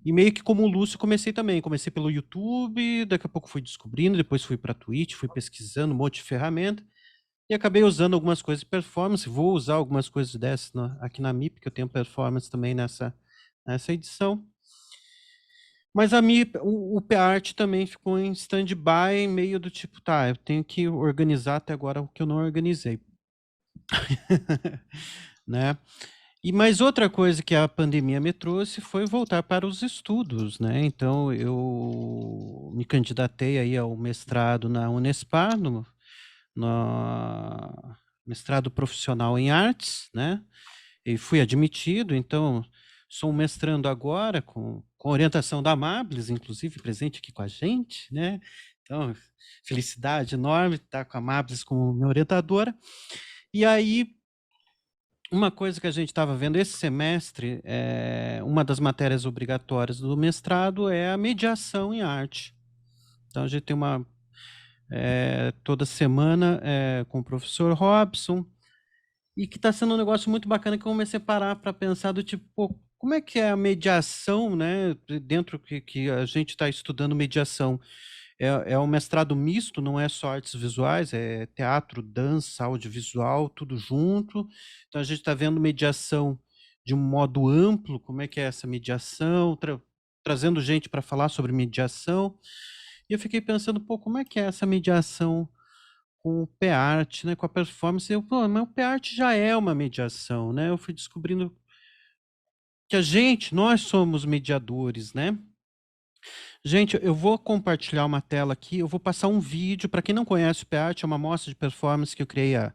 S4: E meio que como o Lúcio, comecei também. Comecei pelo YouTube, daqui a pouco fui descobrindo, depois fui para Twitch, fui pesquisando um monte de ferramenta. E acabei usando algumas coisas de performance, vou usar algumas coisas dessas aqui na MIP, que eu tenho performance também nessa edição. Mas o PArt também ficou em stand-by, meio do tipo, tá, eu tenho que organizar até agora o que eu não organizei. Né? E mais outra coisa que a pandemia me trouxe foi voltar para os estudos, né? Então eu me candidatei aí ao mestrado na Unespar, no mestrado profissional em artes, né? E fui admitido, então sou um mestrando agora com orientação da Amablis, inclusive presente aqui com a gente, né? Então, felicidade enorme estar com a Amablis como minha orientadora. E aí, uma coisa que a gente estava vendo esse semestre, uma das matérias obrigatórias do mestrado é a mediação em arte. Então, a gente tem toda semana com o professor Robson, e que está sendo um negócio muito bacana que eu comecei a parar para pensar do tipo, pô, como é que é a mediação, né? Dentro que a gente está estudando mediação. É um mestrado misto, não é só artes visuais, é teatro, dança, audiovisual, tudo junto. Então a gente está vendo mediação de um modo amplo, como é que é essa mediação, trazendo gente para falar sobre mediação. E eu fiquei pensando, pô, como é que é essa mediação com o PArt, né, com a performance? Pô, mas o PArt já é uma mediação, né? Eu fui descobrindo que nós somos mediadores, né? Gente, eu vou compartilhar uma tela aqui, eu vou passar um vídeo, para quem não conhece o PArt, é uma amostra de performance que eu criei há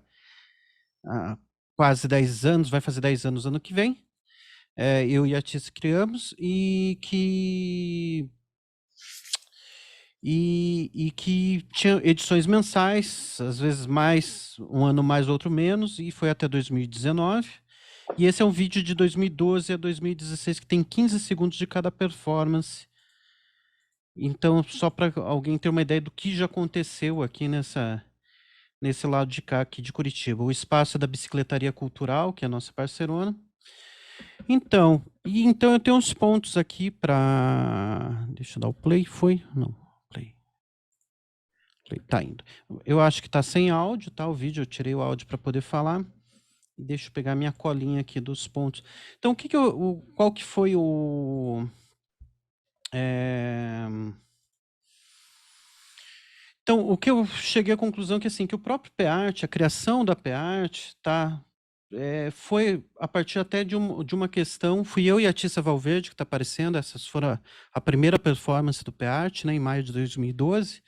S4: quase 10 anos, vai fazer 10 anos ano que vem. Eu e a Tícia criamos, e que tinha edições mensais, às vezes um ano mais, outro menos, e foi até 2019. E esse é um vídeo de 2012 a 2016, que tem 15 segundos de cada performance. Então, só para alguém ter uma ideia do que já aconteceu aqui nesse lado de cá, aqui de Curitiba. O espaço é da Bicicletaria Cultural, que é a nossa parceirona. Então eu tenho uns pontos aqui para... Deixa eu dar o play, foi? Não, play. Tá indo. Eu acho que tá sem áudio, tá? O vídeo, eu tirei o áudio para poder falar. Deixa eu pegar minha colinha aqui dos pontos. Então, qual que foi o... Então, o que eu cheguei à conclusão é que, assim, que o próprio PArt, a criação da PArt, tá, foi a partir até de uma questão, fui eu e a Tissa Valverde, que está aparecendo, essas foram a primeira performance do PArt, né, em maio de 2012,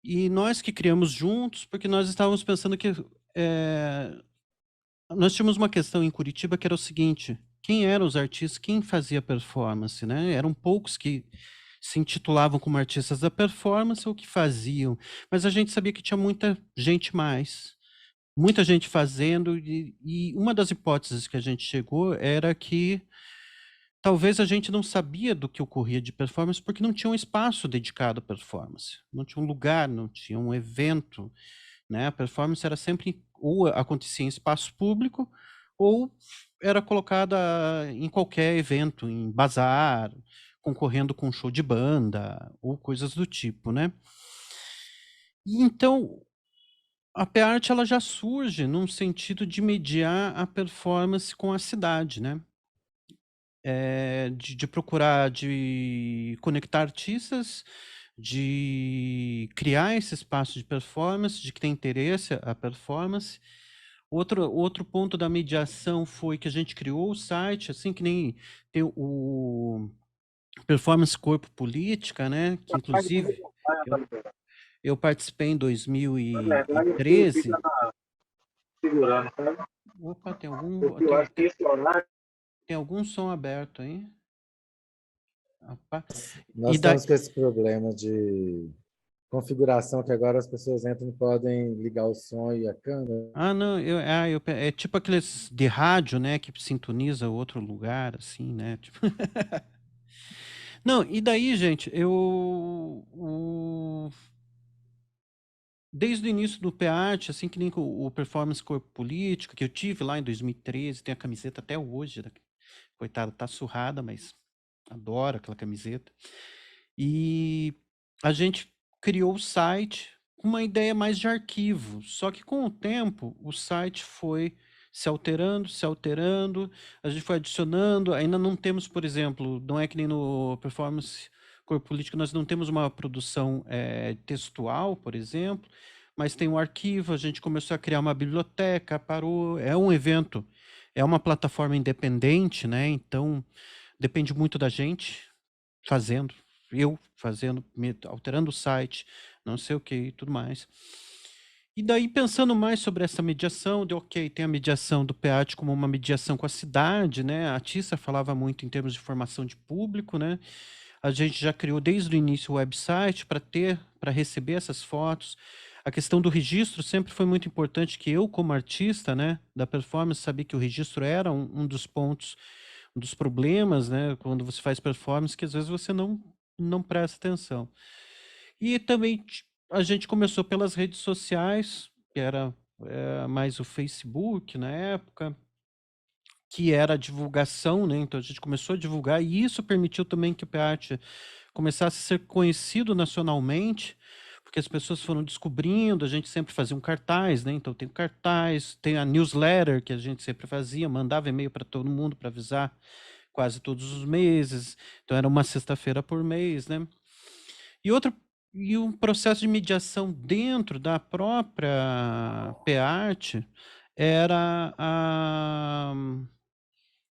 S4: e nós que criamos juntos, porque nós estávamos pensando que nós tínhamos uma questão em Curitiba que era o seguinte: quem eram os artistas, quem fazia performance, né? Eram poucos que se intitulavam como artistas da performance ou que faziam, mas a gente sabia que tinha muita gente fazendo, e uma das hipóteses que a gente chegou era que talvez a gente não sabia do que ocorria de performance porque não tinha um espaço dedicado à performance, não tinha um lugar, não tinha um evento, né? A performance era sempre, ou acontecia em espaço público, ou era colocada em qualquer evento, em bazar, concorrendo com show de banda, ou coisas do tipo, né? E então, a PArt ela já surge num sentido de mediar a performance com a cidade, né? De procurar, de conectar artistas, de criar esse espaço de performance, de que tem interesse a performance. Outro ponto da mediação foi que a gente criou o site, assim que nem tem o Performance Corpo Política, né? Que inclusive eu participei em 2013. Opa, tem algum som aberto aí? Opa.
S1: Nós estamos com esse problema de configuração que agora as pessoas entram e podem ligar o som e a câmera.
S4: Ah, não, é tipo aqueles de rádio, né, que sintoniza outro lugar, assim, né? Tipo... Não, e daí, gente, desde o início do PArt, assim que nem o Performance Corpo Política, que eu tive lá em 2013, tem a camiseta até hoje, coitada, tá surrada, mas adoro aquela camiseta. E a gente criou o site com uma ideia mais de arquivo. Só que com o tempo, o site foi se alterando, a gente foi adicionando. Ainda não temos, por exemplo, não é que nem no Performance Corpo Político, nós não temos uma produção textual, por exemplo, mas tem um arquivo, a gente começou a criar uma biblioteca, parou, é um evento, é uma plataforma independente, né? Então depende muito da gente fazendo, eu fazendo, alterando o site, não sei o que e tudo mais. E daí, pensando mais sobre essa mediação, de ok, tem a mediação do PEAT como uma mediação com a cidade, né? A Tissa falava muito em termos de formação de público, né? A gente já criou desde o início o website para receber essas fotos. A questão do registro sempre foi muito importante, que eu, como artista, né, da performance, sabia que o registro era um dos pontos, um dos problemas, né, quando você faz performance, que às vezes você não presta atenção. E também a gente começou pelas redes sociais, que era mais o Facebook na época, que era a divulgação, né? Então a gente começou a divulgar, e isso permitiu também que o PEAT começasse a ser conhecido nacionalmente, porque as pessoas foram descobrindo, a gente sempre fazia um cartaz, né? Então tem o cartaz, tem a newsletter que a gente sempre fazia, mandava e-mail para todo mundo para avisar quase todos os meses. Então era uma sexta-feira por mês, né? E um processo de mediação dentro da própria PEART era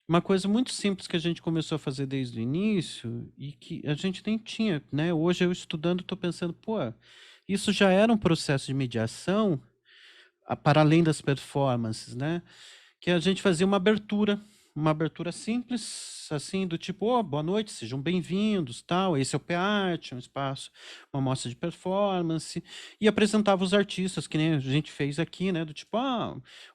S4: uma coisa muito simples que a gente começou a fazer desde o início e que a gente nem tinha, né? Hoje eu estudando estou pensando, pô, isso já era um processo de mediação para além das performances, né? Que a gente fazia uma abertura simples, assim, do tipo, oh, boa noite, sejam bem-vindos, tal, esse é o PEART, um espaço, uma mostra de performance, e apresentava os artistas, que nem a gente fez aqui, né, do tipo,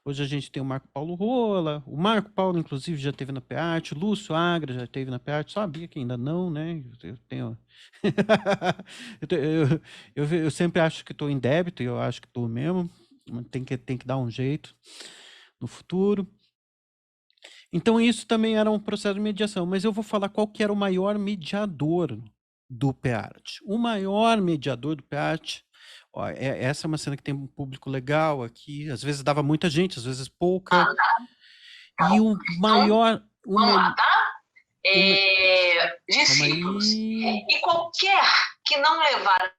S4: hoje a gente tem o Marco Paulo Rola, o Marco Paulo, inclusive, já esteve na PEART, o Lúcio Agra já esteve na PEART, sabia que ainda não, né, eu tenho... eu sempre acho que estou em débito, e eu acho que estou mesmo, tem que dar um jeito no futuro. Então isso também era um processo de mediação, mas eu vou falar qual que era o maior mediador do PEART. O maior mediador do PEART, ó, essa é uma cena que tem um público legal aqui, às vezes dava muita gente, às vezes pouca, e o maior...
S5: Vamos lá, tá? Discípulos. E qualquer que não levar...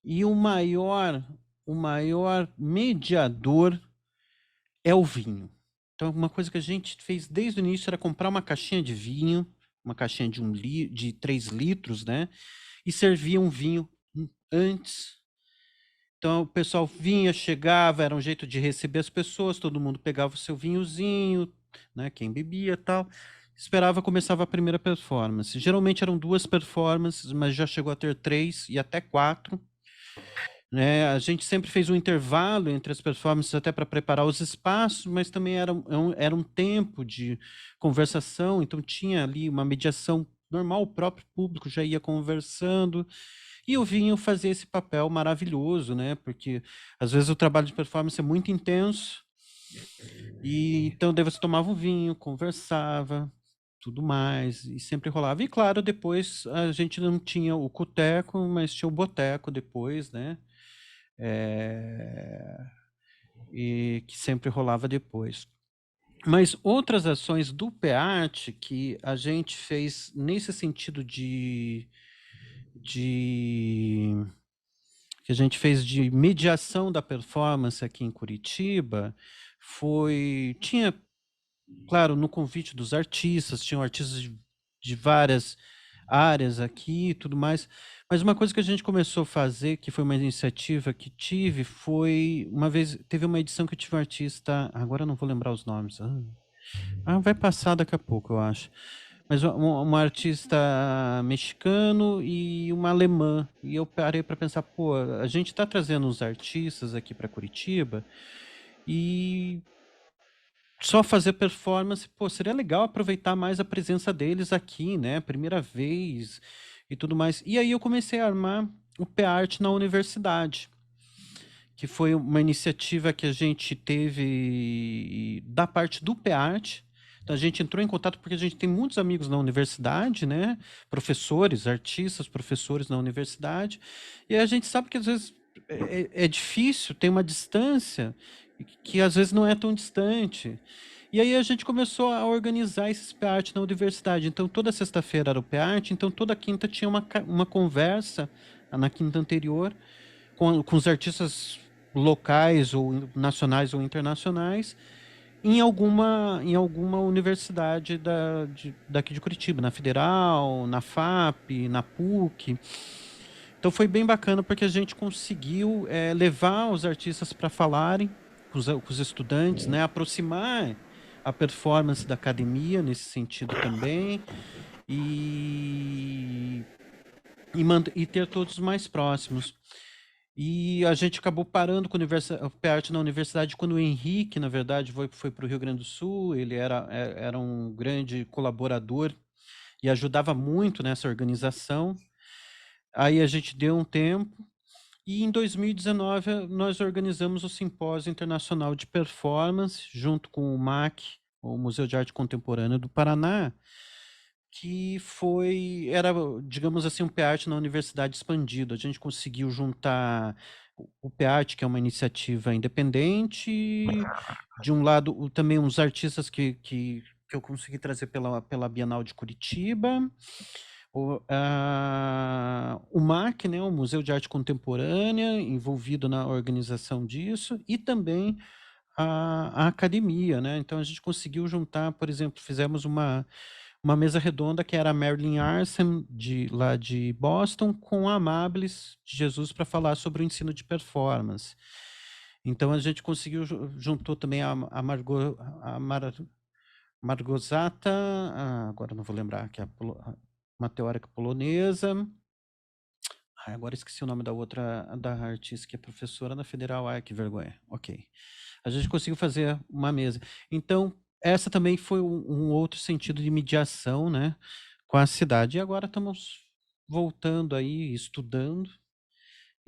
S4: E o maior mediador é o vinho. Então, uma coisa que a gente fez desde o início era comprar uma caixinha de vinho, uma caixinha de 3 litros, né? E servia um vinho antes. Então, o pessoal vinha, chegava, era um jeito de receber as pessoas, todo mundo pegava o seu vinhozinho, né? Quem bebia e tal. Esperava, começava a primeira performance. Geralmente eram 2 performances, mas já chegou a ter 3 e até 4. Né? A gente sempre fez um intervalo entre as performances até para preparar os espaços, mas também era um tempo de conversação, então tinha ali uma mediação normal, o próprio público já ia conversando, e o vinho fazia esse papel maravilhoso, né? Porque às vezes o trabalho de performance é muito intenso, e então daí você tomava um vinho, conversava, tudo mais, e sempre rolava. E claro, depois a gente não tinha o coteco, mas tinha o boteco depois, né? E que sempre rolava depois. Mas outras ações do PEART que a gente fez nesse sentido que a gente fez de mediação da performance aqui em Curitiba tinha, claro, no convite dos artistas, tinham artistas de várias áreas aqui e tudo mais, mas uma coisa que a gente começou a fazer, que foi uma iniciativa que tive, foi, uma vez, teve uma edição que eu tive um artista, agora eu não vou lembrar os nomes, vai passar daqui a pouco, eu acho, mas uma artista mexicano e uma alemã, e eu parei para pensar, pô, a gente está trazendo uns artistas aqui para Curitiba, e só fazer performance, pô, seria legal aproveitar mais a presença deles aqui, né? Primeira vez e tudo mais. E aí eu comecei a armar o PEART na universidade, que foi uma iniciativa que a gente teve da parte do PEART. Então a gente entrou em contato porque a gente tem muitos amigos na universidade, né? Professores, artistas, professores na universidade. E a gente sabe que às vezes é difícil, tem uma distância que às vezes não é tão distante. E aí a gente começou a organizar esses PART na universidade. Então, toda sexta-feira era o PART, então toda quinta tinha uma conversa, na quinta anterior, com os artistas locais, ou nacionais ou internacionais, em alguma universidade daqui de Curitiba, na Federal, na FAP, na PUC. Então foi bem bacana porque a gente conseguiu levar os artistas para falarem com os estudantes, né, aproximar a performance da academia nesse sentido também e, e ter todos mais próximos. E a gente acabou parando com o PART na universidade quando o Henrique, na verdade, foi para o Rio Grande do Sul. Ele era um grande colaborador e ajudava muito nessa organização. Aí a gente deu um tempo e em 2019 nós organizamos o Simpósio Internacional de Performance junto com o MAC, o Museu de Arte Contemporânea do Paraná, que era, digamos assim, um PART na universidade expandido. A gente conseguiu juntar o PART, que é uma iniciativa independente, de um lado também uns artistas que eu consegui trazer pela Bienal de Curitiba, o MAC, né, o Museu de Arte Contemporânea, envolvido na organização disso, e também a academia, né? Então a gente conseguiu juntar, por exemplo, fizemos uma mesa redonda que era a Marilyn Arsen, lá de Boston, com a Amables de Jesus para falar sobre o ensino de performance. Então a gente conseguiu, juntou também a Margot, Margosata, agora não vou lembrar, que é uma teórica polonesa. Agora esqueci o nome da outra, da artista que é professora na Federal. Ai, que vergonha. Ok. A gente conseguiu fazer uma mesa. Então, essa também foi um outro sentido de mediação, né, com a cidade. E agora estamos voltando aí, estudando.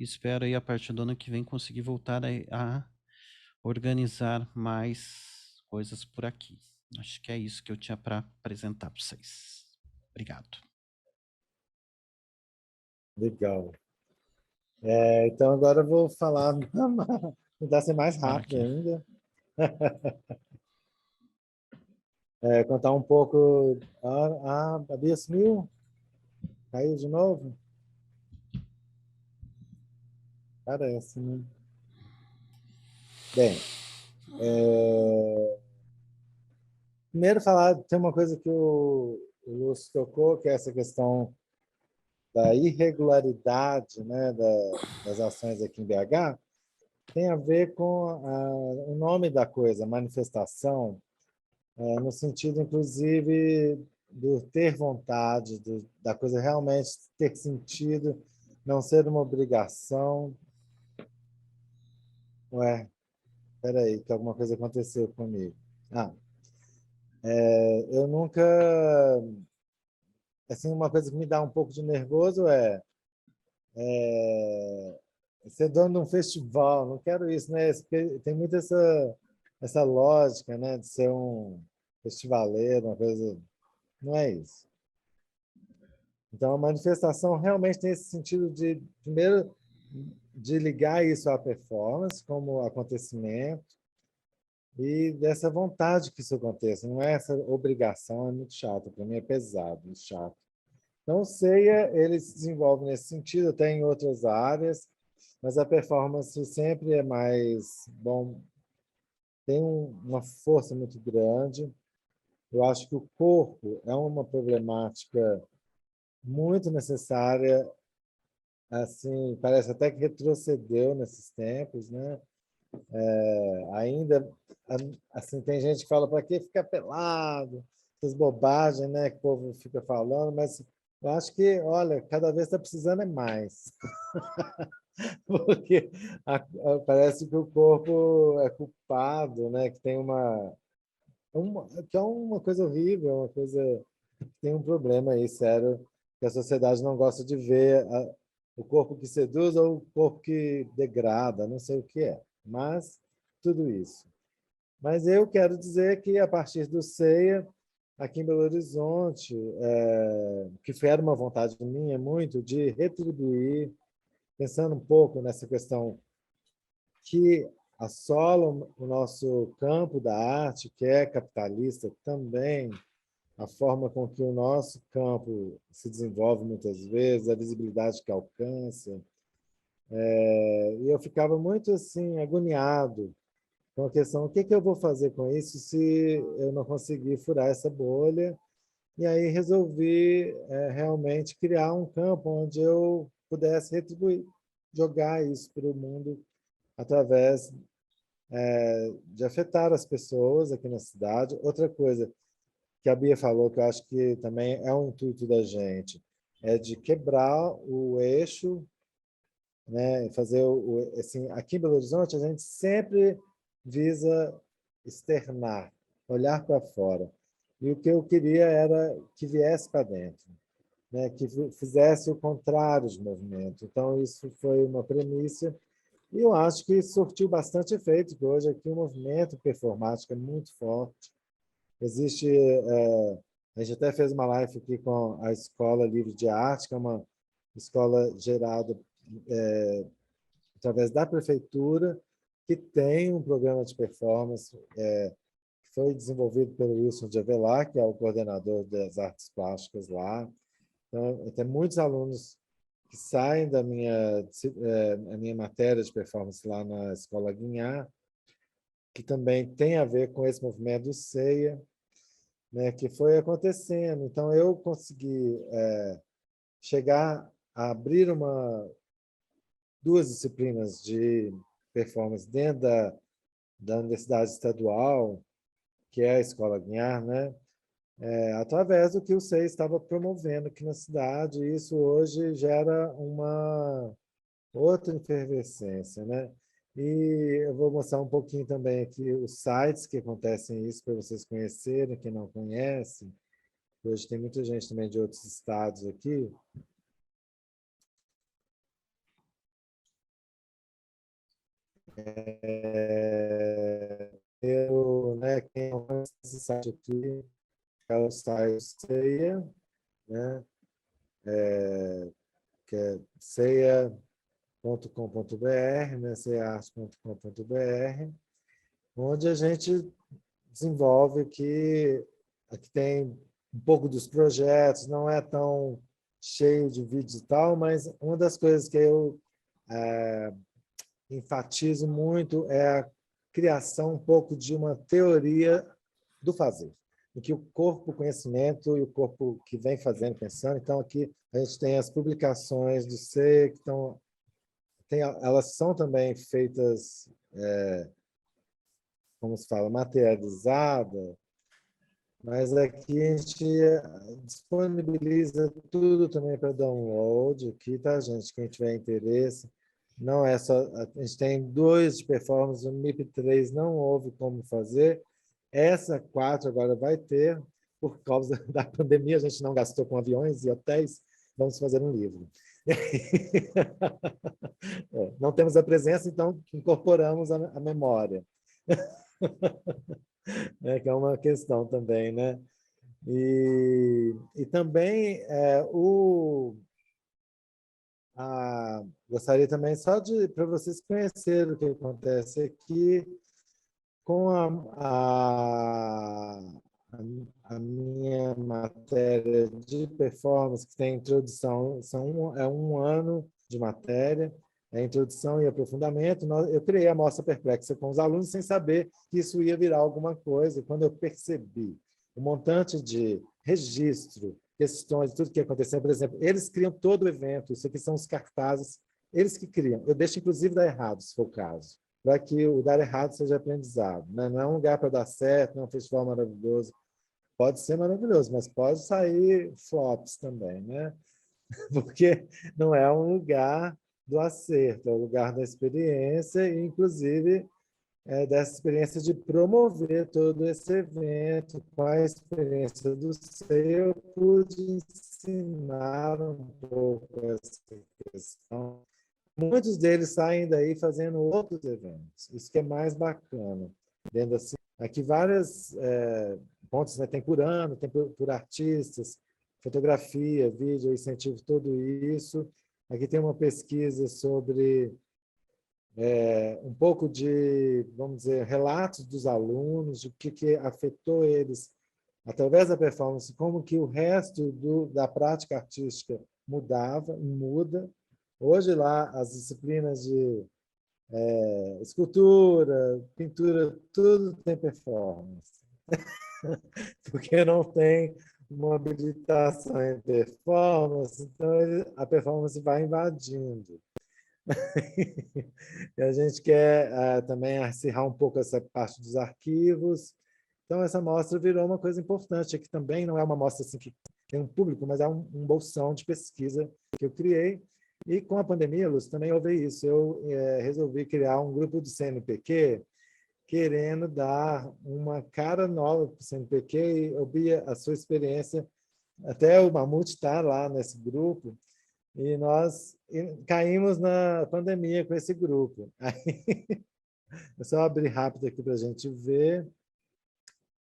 S4: Espero aí, a partir do ano que vem, conseguir voltar a organizar mais coisas por aqui. Acho que é isso que eu tinha para apresentar para vocês. Obrigado.
S1: Legal. Então, agora eu vou falar, tentar ser mais rápido ainda. Contar um pouco. A Bia sumiu? Caiu de novo? Parece, né? Bem, primeiro tem uma coisa que o Lúcio tocou, que é essa questão da irregularidade, né, das ações aqui em BH, tem a ver com o nome da coisa, manifestação, no sentido, inclusive, do ter vontade, da coisa realmente ter sentido, não ser uma obrigação. Ué, peraí, que alguma coisa aconteceu comigo. Eu nunca... Assim, uma coisa que me dá um pouco de nervoso é ser dono de um festival. Não quero isso, né? Tem muito essa lógica, né, de ser um festivaleiro, uma coisa... Não é isso. Então, a manifestação realmente tem esse sentido de, primeiro, de ligar isso à performance como acontecimento e dessa vontade que isso aconteça. Não é essa obrigação, é muito chato. Para mim é pesado, muito chato. Então, o CEIA, ele se desenvolve nesse sentido, até em outras áreas, mas a performance sempre é mais bom, tem uma força muito grande. Eu acho que o corpo é uma problemática muito necessária, assim, parece até que retrocedeu nesses tempos, né? Ainda, assim, tem gente que fala, para que ficar pelado? Essas bobagens, né, que o povo fica falando, mas eu acho que, olha, cada vez está precisando é mais. Porque parece que o corpo é culpado, né, que tem que é uma coisa horrível, uma coisa que tem um problema aí sério, que a sociedade não gosta de ver o corpo que seduz ou o corpo que degrada, não sei o que é, mas tudo isso. Mas eu quero dizer que, a partir do CEIA, aqui em Belo Horizonte, que era uma vontade minha muito de retribuir pensando um pouco nessa questão que assola o nosso campo da arte, que é capitalista também, a forma com que o nosso campo se desenvolve muitas vezes, a visibilidade que alcança. E eu ficava muito assim agoniado com a questão: o que que eu vou fazer com isso se eu não conseguir furar essa bolha? E aí resolvi realmente criar um campo onde eu pudesse retribuir, jogar isso para o mundo através de afetar as pessoas aqui na cidade. Outra coisa que a Bia falou, que eu acho que também é um intuito da gente, é de quebrar o eixo, né? Fazer assim, aqui em Belo Horizonte a gente sempre visa externar, olhar para fora. E o que eu queria era que viesse para dentro, né? Que fizesse o contrário de movimento. Então isso foi uma premissa e eu acho que surtiu bastante efeito, que hoje aqui o movimento performático é muito forte. Existe, a gente até fez uma live aqui com a Escola Livre de Arte, que é uma escola gerada através da prefeitura, que tem um programa de performance que foi desenvolvido pelo Wilson de Avelar, que é o coordenador das artes plásticas lá. Então, tem muitos alunos que saem da a minha matéria de performance lá na Escola Guinhar, que também tem a ver com esse movimento do CEIA, né, que foi acontecendo. Então, eu consegui chegar a abrir duas disciplinas de performance dentro da Universidade Estadual, que é a Escola Guinhar, né? Através do que o SEI estava promovendo aqui na cidade, e isso hoje gera uma outra efervescência, né? E eu vou mostrar um pouquinho também aqui os sites que acontecem isso, para vocês conhecerem, quem não conhece. Hoje tem muita gente também de outros estados aqui. Quem não conhece esse site aqui é o site CEIA, né? Que é ceia.com.br, né? cearte.com.br, onde a gente desenvolve aqui tem um pouco dos projetos, não é tão cheio de vídeos e tal, mas uma das coisas que eu enfatizo muito é a criação um pouco de uma teoria do fazer, em que o corpo, o conhecimento e o corpo que vem fazendo, pensando. Então, aqui a gente tem as publicações do C, que elas são também feitas, como se fala, materializada, mas aqui a gente disponibiliza tudo também para download aqui, tá, gente? Quem tiver interesse. Não é só. A gente tem 2 de performance, o MIP3 não houve como fazer. Essa 4 agora vai ter, por causa da pandemia, a gente não gastou com aviões e hotéis, vamos fazer um livro. Não temos a presença, então incorporamos a memória. Que é uma questão também, né? E também gostaria também só para vocês conhecerem o que acontece aqui com a minha matéria de performance, que tem introdução, é um ano de matéria, é introdução e aprofundamento. Eu criei a Mostra Perplexa com os alunos sem saber que isso ia virar alguma coisa. Quando eu percebi o montante de registro, questões, tudo que aconteceu, por exemplo, eles criam todo o evento, isso aqui são os cartazes, eles que criam. Eu deixo, inclusive, dar errado, se for o caso, para que o dar errado seja aprendizado, né? Não é um lugar para dar certo, não é um festival maravilhoso. Pode ser maravilhoso, mas pode sair flops também, né? Porque não é um lugar do acerto, é um lugar da experiência e, inclusive, dessa experiência de promover todo esse evento. Com a experiência do SEI, eu pude ensinar um pouco essa questão. Muitos deles saem daí fazendo outros eventos. Isso que é mais bacana. Dentro assim, aqui várias pontos, né? Tem por ano, tem por artistas, fotografia, vídeo, eu incentivo tudo isso. Aqui tem uma pesquisa sobre um pouco de, vamos dizer, relatos dos alunos, de o que afetou eles através da performance, como que o resto da prática artística mudava e muda. Hoje lá as disciplinas de escultura, pintura, tudo tem performance, porque não tem uma habilitação em performance, então a performance vai invadindo. E a gente quer também acirrar um pouco essa parte dos arquivos. Então, essa mostra virou uma coisa importante. Aqui também não é uma mostra assim, que tem um público, mas é um bolsão de pesquisa que eu criei. E com a pandemia, Lúcio, também houve isso. Eu resolvi criar um grupo do CNPq, querendo dar uma cara nova para o CNPq e ouvir a sua experiência. Até o Mamute está lá nesse grupo. E nós caímos na pandemia com esse grupo. Aí, é só abrir rápido aqui para a gente ver.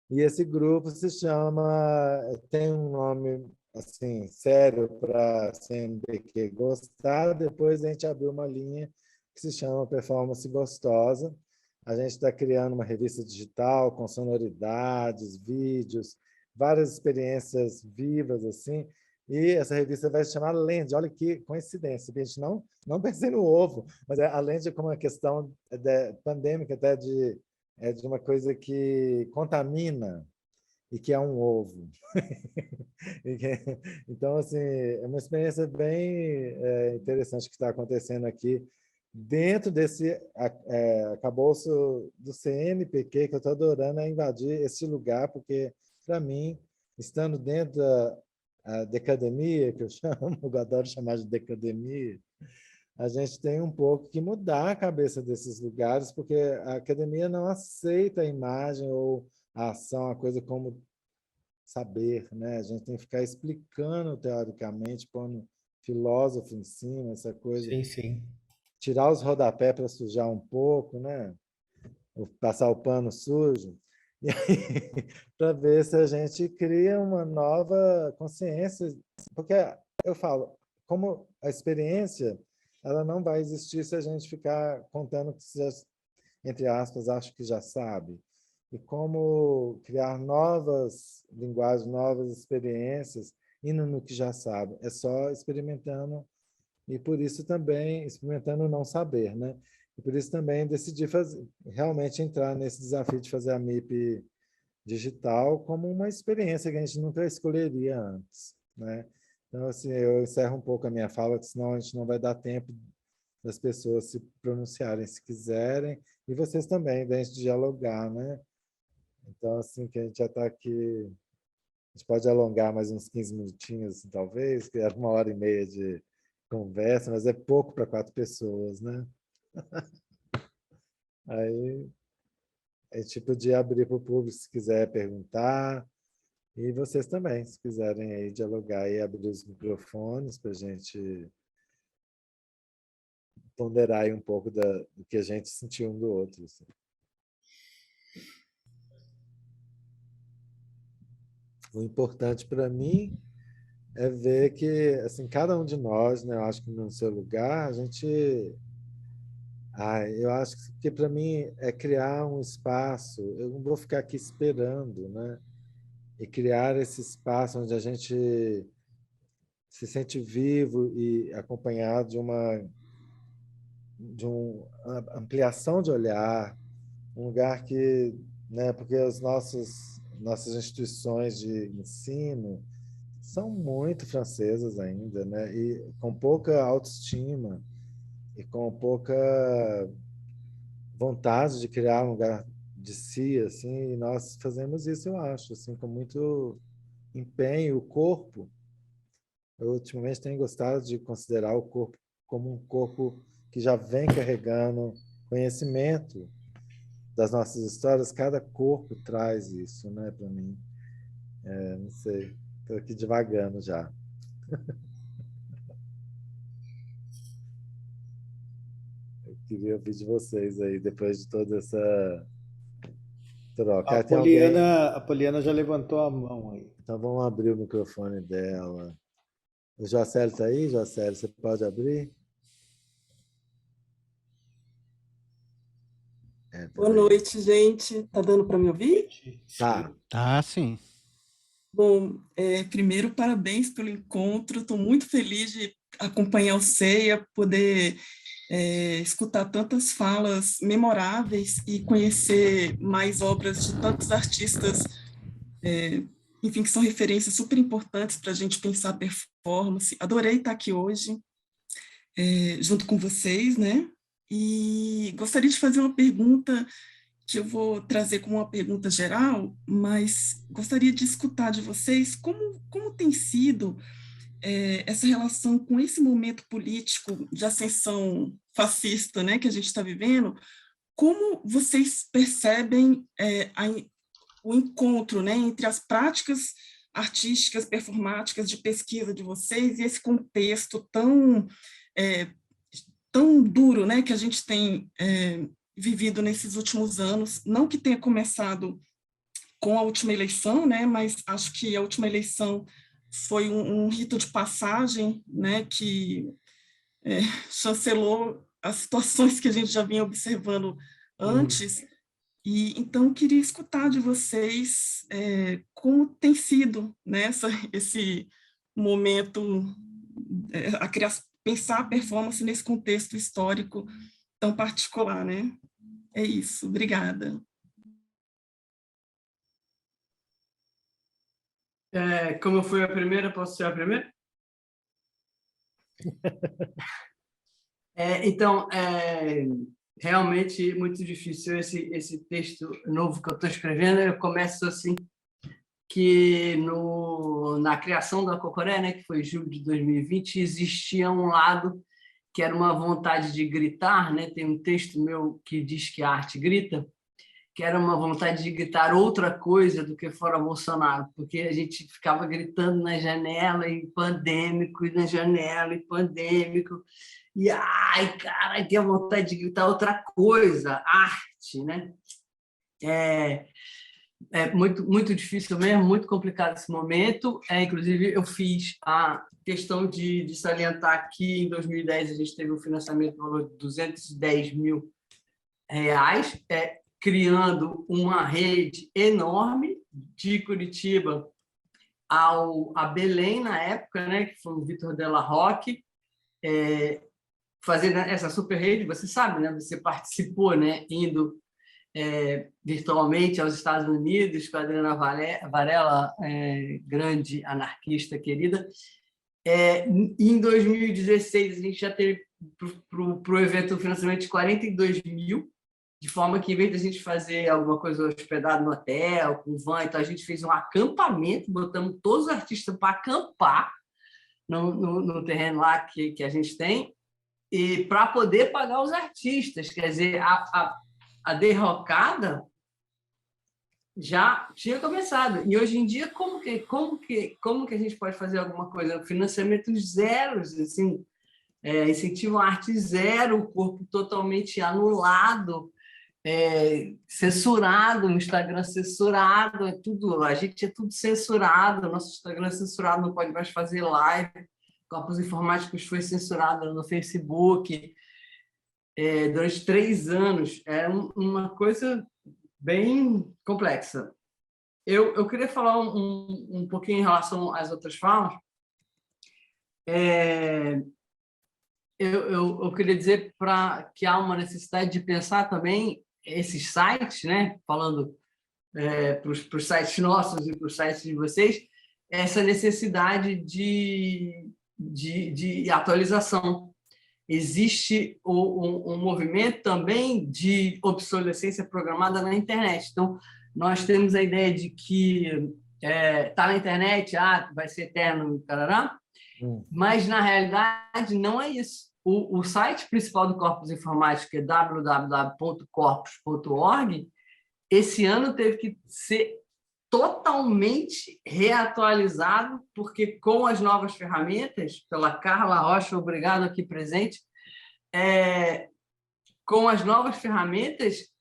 S1: E esse grupo se chama, tem um nome assim sério para CNPq gostar. Depois a gente abriu uma linha que se chama Performance Gostosa. A gente está criando uma revista digital com sonoridades, vídeos, várias experiências vivas assim. E essa revista vai se chamar Lend. Olha que coincidência, a gente não pensei no ovo, mas a Lend é como uma questão pandêmica, até de uma coisa que contamina e que é um ovo. Então, assim, é uma experiência bem interessante que está acontecendo aqui dentro desse acabouço do CNPq, que eu estou adorando invadir esse lugar, porque, para mim, estando dentro da decademia, que eu chamo, eu adoro chamar de decademia, a gente tem um pouco que mudar a cabeça desses lugares, porque a academia não aceita a imagem ou a ação, a coisa como saber, né? A gente tem que ficar explicando teoricamente, pondo filósofo em cima, essa coisa.
S2: Sim, sim.
S1: Tirar os rodapés para sujar um pouco, né? Ou passar o pano sujo. E aí, para ver se a gente cria uma nova consciência. Porque eu falo, como a experiência ela não vai existir se a gente ficar contando que, entre aspas, acho que já sabe. E como criar novas linguagens, novas experiências, indo no que já sabe. É só experimentando e por isso também experimentando não saber, né? E por isso também decidi realmente entrar nesse desafio de fazer a MIP digital como uma experiência que a gente nunca escolheria antes, né? Então, assim, eu encerro um pouco a minha fala, porque senão a gente não vai dar tempo das pessoas se pronunciarem se quiserem, e vocês também, da gente dialogar, né? Então, assim, que a gente já está aqui, a gente pode alongar mais uns 15 minutinhos, assim, talvez, que era 1h30 de conversa, mas é pouco para 4 pessoas, né? Aí a gente podia abrir para o público se quiser perguntar, e vocês também, se quiserem aí dialogar e abrir os microfones para a gente ponderar aí um pouco do que a gente sentiu um do outro. Assim. O importante para mim é ver que assim cada um de nós, né, eu acho que no seu lugar, a gente eu acho que para mim é criar um espaço, eu não vou ficar aqui esperando, né? E criar esse espaço onde a gente se sente vivo e acompanhado de uma ampliação de olhar, um lugar que, né, porque as nossas instituições de ensino são muito francesas ainda, né, e com pouca autoestima e com pouca vontade de criar um lugar de si, assim, e nós fazemos isso, eu acho, assim, com muito empenho. O corpo, eu ultimamente tenho gostado de considerar o corpo como um corpo que já vem carregando conhecimento das nossas histórias. Cada corpo traz isso, né, para mim. Não sei, estou aqui devagando já. Eu queria ouvir de vocês aí, depois de toda essa troca. Tem alguém?
S2: A Poliana já levantou a mão aí.
S1: Então vamos abrir o microfone dela. O Jocélio está aí? Jocélio, você pode abrir?
S6: Boa noite, gente. Tá dando para me ouvir?
S1: Tá.
S4: Tá, sim.
S6: Bom, primeiro, parabéns pelo encontro. Estou muito feliz de acompanhar o CEIA, poder escutar tantas falas memoráveis e conhecer mais obras de tantos artistas, enfim, que são referências super importantes para a gente pensar performance. Adorei estar aqui hoje, junto com vocês, né? E gostaria de fazer uma pergunta que eu vou trazer como uma pergunta geral, mas gostaria de escutar de vocês como tem sido essa relação com esse momento político de ascensão fascista, né, que a gente está vivendo. Como vocês percebem o encontro, né, entre as práticas artísticas, performáticas de pesquisa de vocês e esse contexto tão duro, né, que a gente tem vivido nesses últimos anos, não que tenha começado com a última eleição, né, mas acho que a última eleição foi um rito de passagem, né, que chancelou as situações que a gente já vinha observando antes, e então queria escutar de vocês como tem sido, né, esse momento, pensar a performance nesse contexto histórico tão particular, né? É isso, obrigada.
S3: Como eu fui a primeira, posso ser a primeira? Então, realmente muito difícil esse texto novo que eu estou escrevendo. Eu começo assim, que na criação da Cocoré, né, que foi julho de 2020, existia um lado que era uma vontade de gritar, né? Tem um texto meu que diz que a arte grita, que era uma vontade de gritar outra coisa do que fora Bolsonaro, porque a gente ficava gritando na janela e pandêmico, e na janela e pandêmico, e ai, cara, tinha vontade de gritar outra coisa, arte, né? É muito, muito difícil mesmo, muito complicado esse momento. Inclusive, eu fiz a questão de salientar que em 2010 a gente teve um financiamento no valor de R$210 mil, criando uma rede enorme de Curitiba a Belém, na época, né, que foi o Vitor Della Rocque, fazendo essa super rede. Você sabe, né, você participou, né, indo virtualmente aos Estados Unidos com a Adriana Varela, grande anarquista querida. Em 2016, a gente já teve para o evento um financiamento de 42 mil, de forma que, em vez de a gente fazer alguma coisa hospedada no hotel, com van, então a gente fez um acampamento, botamos todos os artistas para acampar no terreno lá que a gente tem, e para poder pagar os artistas. Quer dizer, a derrocada já tinha começado. E hoje em dia, como que a gente pode fazer alguma coisa? Financiamentos zeros, assim, incentivo à arte zero, o corpo totalmente anulado, censurado, o Instagram censurado, a gente é tudo censurado, nosso Instagram é censurado, não pode mais fazer live, Corpos Informáticos foi censurado no Facebook durante 3 anos. É uma coisa bem complexa. Eu queria falar um pouquinho em relação às outras falas. Eu queria dizer que há uma necessidade de pensar também esses sites, né? Falando para os sites nossos e para os sites de vocês, essa necessidade de atualização. Existe um movimento também de obsolescência programada na internet. Então, nós temos a ideia de que está na internet, vai ser eterno, tarará, mas, na realidade, não é isso. O site principal do Corpus Informática é www.corpus.org. Esse ano teve que ser totalmente reatualizado, porque com as novas ferramentas, pela Carla Rocha, obrigado aqui presente, com as novas ferramentas,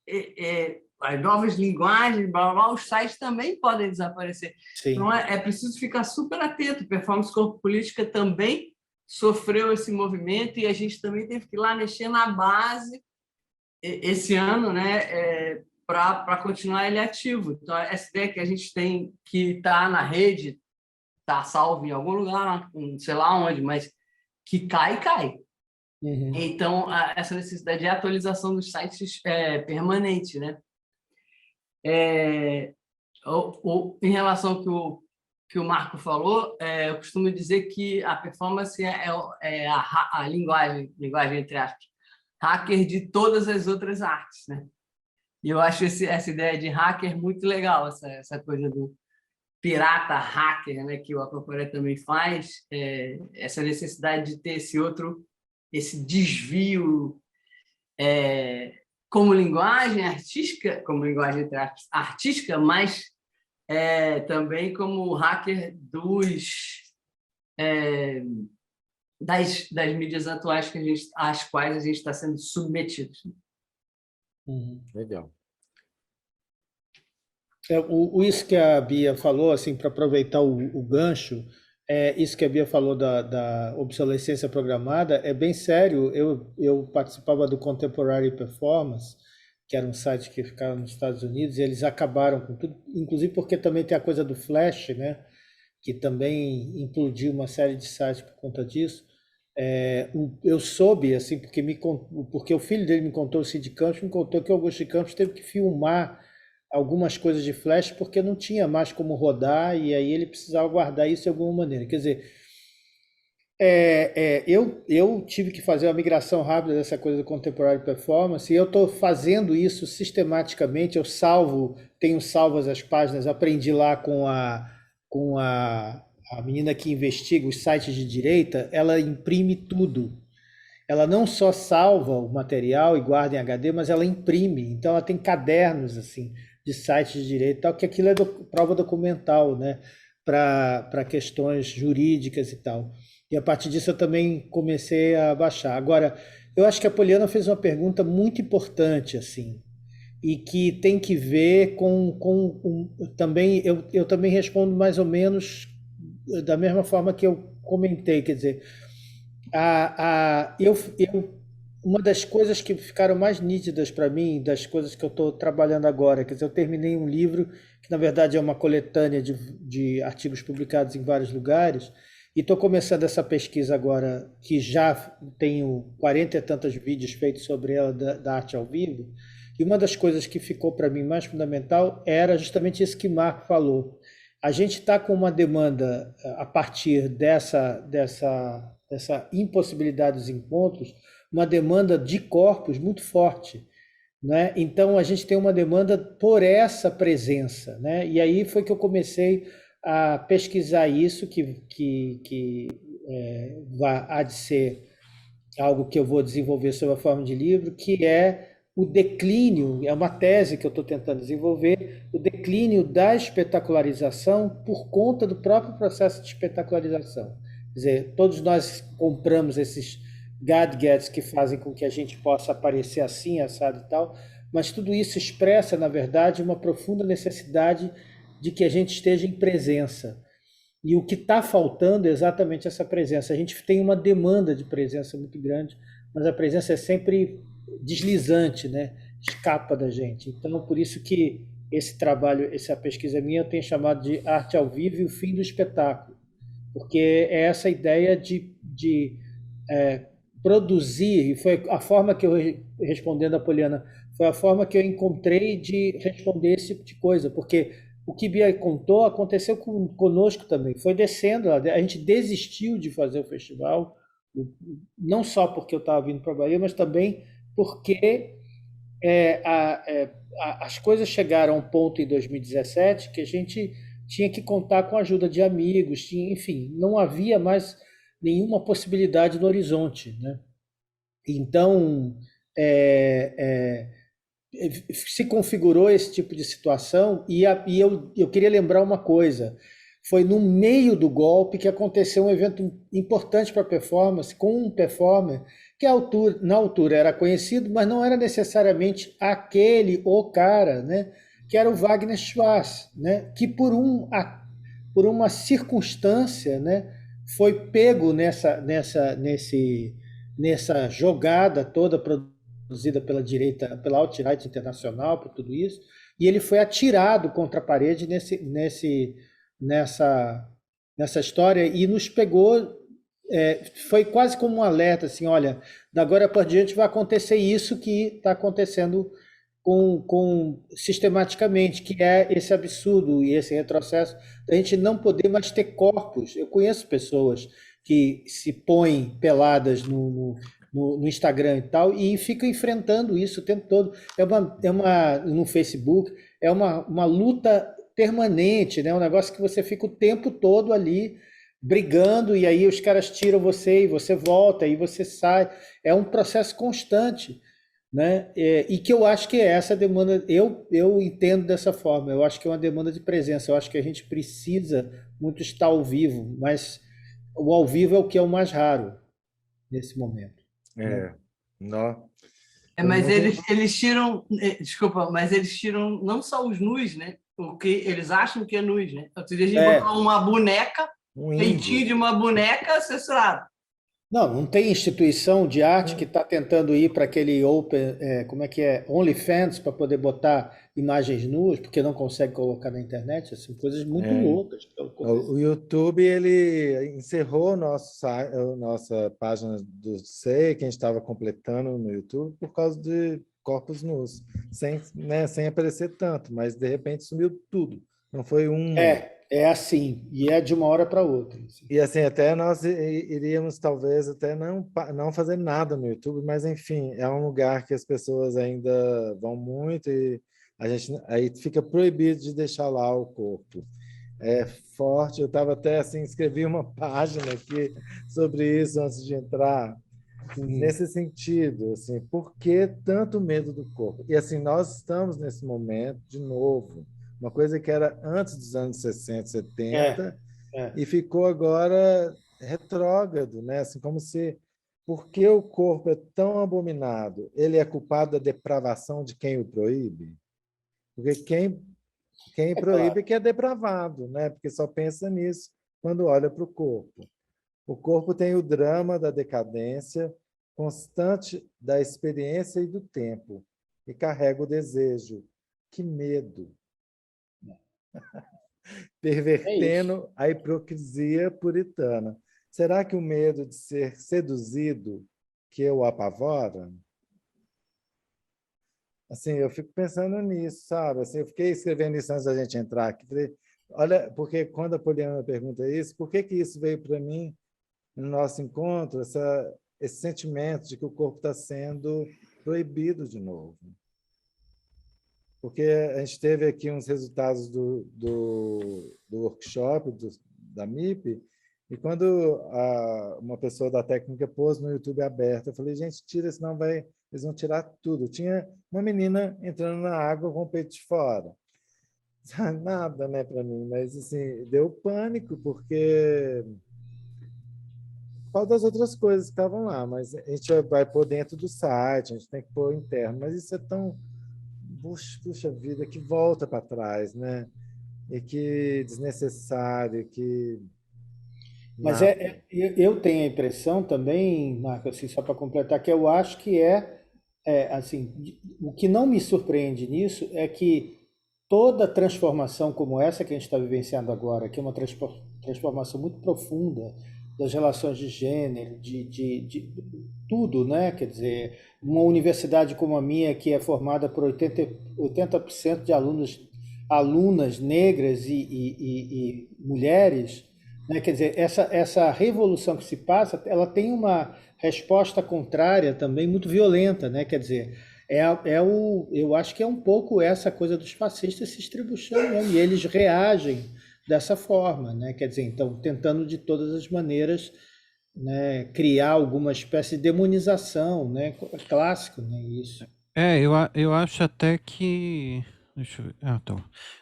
S3: as novas linguagens, blá, blá, blá, os sites também podem desaparecer.
S2: Sim.
S3: Então, é preciso ficar super atento. Performance Corpo Política também sofreu esse movimento e a gente também teve que ir lá mexer na base esse ano, né, para continuar ele ativo. Então, essa ideia que a gente tem que está na rede, está salvo em algum lugar, não sei lá onde, mas que cai.
S2: Uhum.
S3: Então, essa necessidade de atualização dos sites é permanente, né? Em relação ao que o Marco falou, eu costumo dizer que a performance é a linguagem entre aspas, hacker de todas as outras artes, né? E eu acho essa ideia de hacker muito legal, essa coisa do pirata hacker, né, que o Aproporé também faz, essa necessidade de ter esse desvio como linguagem artística, como linguagem entre aspas, artística, mas também como hacker das mídias atuais às quais a gente está sendo submetido.
S2: Uhum.
S1: Legal.
S2: Isso que a Bia falou, assim, para aproveitar o gancho, isso que a Bia falou da obsolescência programada é bem sério. Eu participava do Contemporary Performance, que era um site que ficava nos Estados Unidos, e eles acabaram com tudo, inclusive porque também tem a coisa do Flash, né, que também implodiu uma série de sites por conta disso. Eu soube, assim, porque o filho dele me contou, o Cid Campos, me contou que o Augusto de Campos teve que filmar algumas coisas de Flash porque não tinha mais como rodar e aí ele precisava guardar isso de alguma maneira. Quer dizer, eu tive que fazer uma migração rápida dessa coisa do Contemporary Performance e eu estou fazendo isso sistematicamente. Tenho salvas as páginas, aprendi lá com a menina que investiga os sites de direita, ela imprime tudo. Ela não só salva o material e guarda em HD, mas ela imprime. Então ela tem cadernos assim de sites de direito, tal, que aquilo é prova documental, né, para questões jurídicas e tal. E a partir disso eu também comecei a baixar. Agora, eu acho que a Poliana fez uma pergunta muito importante, assim, e que tem que ver também, eu também respondo mais ou menos da mesma forma que eu comentei, quer dizer, uma das coisas que ficaram mais nítidas para mim, das coisas que eu estou trabalhando agora, quer dizer, eu terminei um livro que na verdade é uma coletânea de artigos publicados em vários lugares, e estou começando essa pesquisa agora, que já tenho 40 e tantos vídeos feitos sobre ela da arte ao vivo, e uma das coisas que ficou para mim mais fundamental era justamente isso que Marco falou. A gente está com uma demanda, a partir dessa impossibilidade dos encontros, uma demanda de corpos muito forte, né? Então a gente tem uma demanda por essa presença, né? E aí foi que eu comecei a pesquisar isso, que há de ser algo que eu vou desenvolver sob a forma de livro, que é o declínio, é uma tese que eu estou tentando desenvolver, o declínio da espetacularização por conta do próprio processo de espetacularização. Quer dizer, todos nós compramos esses gadgets que fazem com que a gente possa aparecer assim, assado e tal, mas tudo isso expressa, na verdade, uma profunda necessidade de que a gente esteja em presença. E o que está faltando é exatamente essa presença. A gente tem uma demanda de presença muito grande, mas a presença é sempre deslizante, né? Escapa da gente. Então, por isso que esse trabalho, essa pesquisa minha, eu tenho chamado de Arte ao Vivo e o Fim do Espetáculo, porque é essa ideia de produzir, e foi a forma que eu, respondendo a Poliana, foi a forma que eu encontrei de responder esse tipo de coisa, porque o que Bia contou aconteceu conosco também, foi descendo, a gente desistiu de fazer o festival, não só porque eu estava vindo para a Bahia, mas também porque as coisas chegaram a um ponto em 2017 que a gente tinha que contar com a ajuda de amigos, enfim, não havia mais nenhuma possibilidade no horizonte, né? Então, se configurou esse tipo de situação e eu queria lembrar uma coisa, foi no meio do golpe que aconteceu um evento importante para a performance, com um performer que na altura era conhecido, mas não era necessariamente aquele o cara, né? Que era o Wagner Schwarz, né? Que por uma circunstância, né? Foi pego nessa jogada toda produzida pela direita, pela alt-right internacional, por tudo isso, e ele foi atirado contra a parede nessa, nessa história e nos pegou. Foi quase como um alerta, assim, olha, da agora por diante vai acontecer isso que está acontecendo sistematicamente, que é esse absurdo e esse retrocesso da gente não poder mais ter corpos. Eu conheço pessoas que se põem peladas no Instagram e tal, e ficam enfrentando isso o tempo todo. No Facebook, é uma luta permanente, né? Um negócio que você fica o tempo todo ali brigando, e aí os caras tiram você, e você volta, e você sai. É um processo constante, né? E que eu acho que é essa demanda, eu entendo dessa forma, eu acho que é uma demanda de presença, eu acho que a gente precisa muito estar ao vivo, mas o ao vivo é o que é o mais raro nesse momento.
S1: Não.
S3: Mas eles tiram, desculpa, mas eles tiram não só os nus, né? O que eles acham que é nus, né? Outro dia a gente botou uma boneca, feitinho de uma boneca, sei lá.
S2: Não tem instituição de arte que está tentando ir para aquele como é que é, OnlyFans, para poder botar imagens nuas, porque não consegue colocar na internet, assim, coisas muito loucas.
S1: O YouTube, ele encerrou nossa página do SEI, que a gente estava completando no YouTube, por causa de corpos nus, sem aparecer tanto, mas de repente sumiu tudo. Não foi um...
S2: É assim, e é de uma hora para outra. Assim.
S1: E assim, até nós iríamos talvez até não fazer nada no YouTube, mas enfim, é um lugar que as pessoas ainda vão muito e a gente aí fica proibido de deixar lá o corpo. É forte, eu estava até assim, escrevi uma página aqui sobre isso antes de entrar, nesse sentido, assim, por que tanto medo do corpo? E assim, nós estamos nesse momento, de novo, uma coisa que era antes dos anos 60, 70, e ficou agora retrógrado, né? Assim, como se... Por que o corpo é tão abominado? Ele é culpado da depravação de quem o proíbe? Porque quem proíbe que é depravado, né? Porque só pensa nisso quando olha para o corpo. O corpo tem o drama da decadência constante da experiência e do tempo, e carrega o desejo. Que medo! Pervertendo a hipocrisia puritana. Será que o medo de ser seduzido que o apavora? Assim, eu fico pensando nisso, sabe? Assim, eu fiquei escrevendo isso antes da gente entrar aqui. Falei, olha, porque quando a Poliana pergunta isso, por que isso veio para mim no nosso encontro, esse sentimento de que o corpo está sendo proibido de novo? Porque a gente teve aqui uns resultados do workshop, da MIP, e quando uma pessoa da técnica pôs no YouTube aberto, eu falei, gente, tira, senão eles vão tirar tudo. Tinha uma menina entrando na água com o peito de fora. Nada, né, para mim, mas assim, deu pânico, porque qual das outras coisas que estavam lá, mas a gente vai pôr dentro do site, a gente tem que pôr interno, mas isso é tão... Puxa vida, que volta para trás, né? E que desnecessário, que...
S2: Mas eu tenho a impressão também, Marco, assim, só para completar, que eu acho que assim, o que não me surpreende nisso é que toda transformação como essa que a gente está vivenciando agora, que é uma transformação muito profunda das relações de gênero, de tudo, né? Quer dizer, uma universidade como a minha, que é formada por 80% de alunas negras e mulheres, né? Quer dizer, essa revolução que se passa, ela tem uma resposta contrária também muito violenta, né? Quer dizer, eu acho que é um pouco essa coisa dos fascistas se estribuchando mesmo, e eles reagem dessa forma, né? Quer dizer, então, tentando de todas as maneiras, né, criar alguma espécie de demonização, né? É clássico, né? Isso.
S4: Eu acho até que... Deixa eu ver.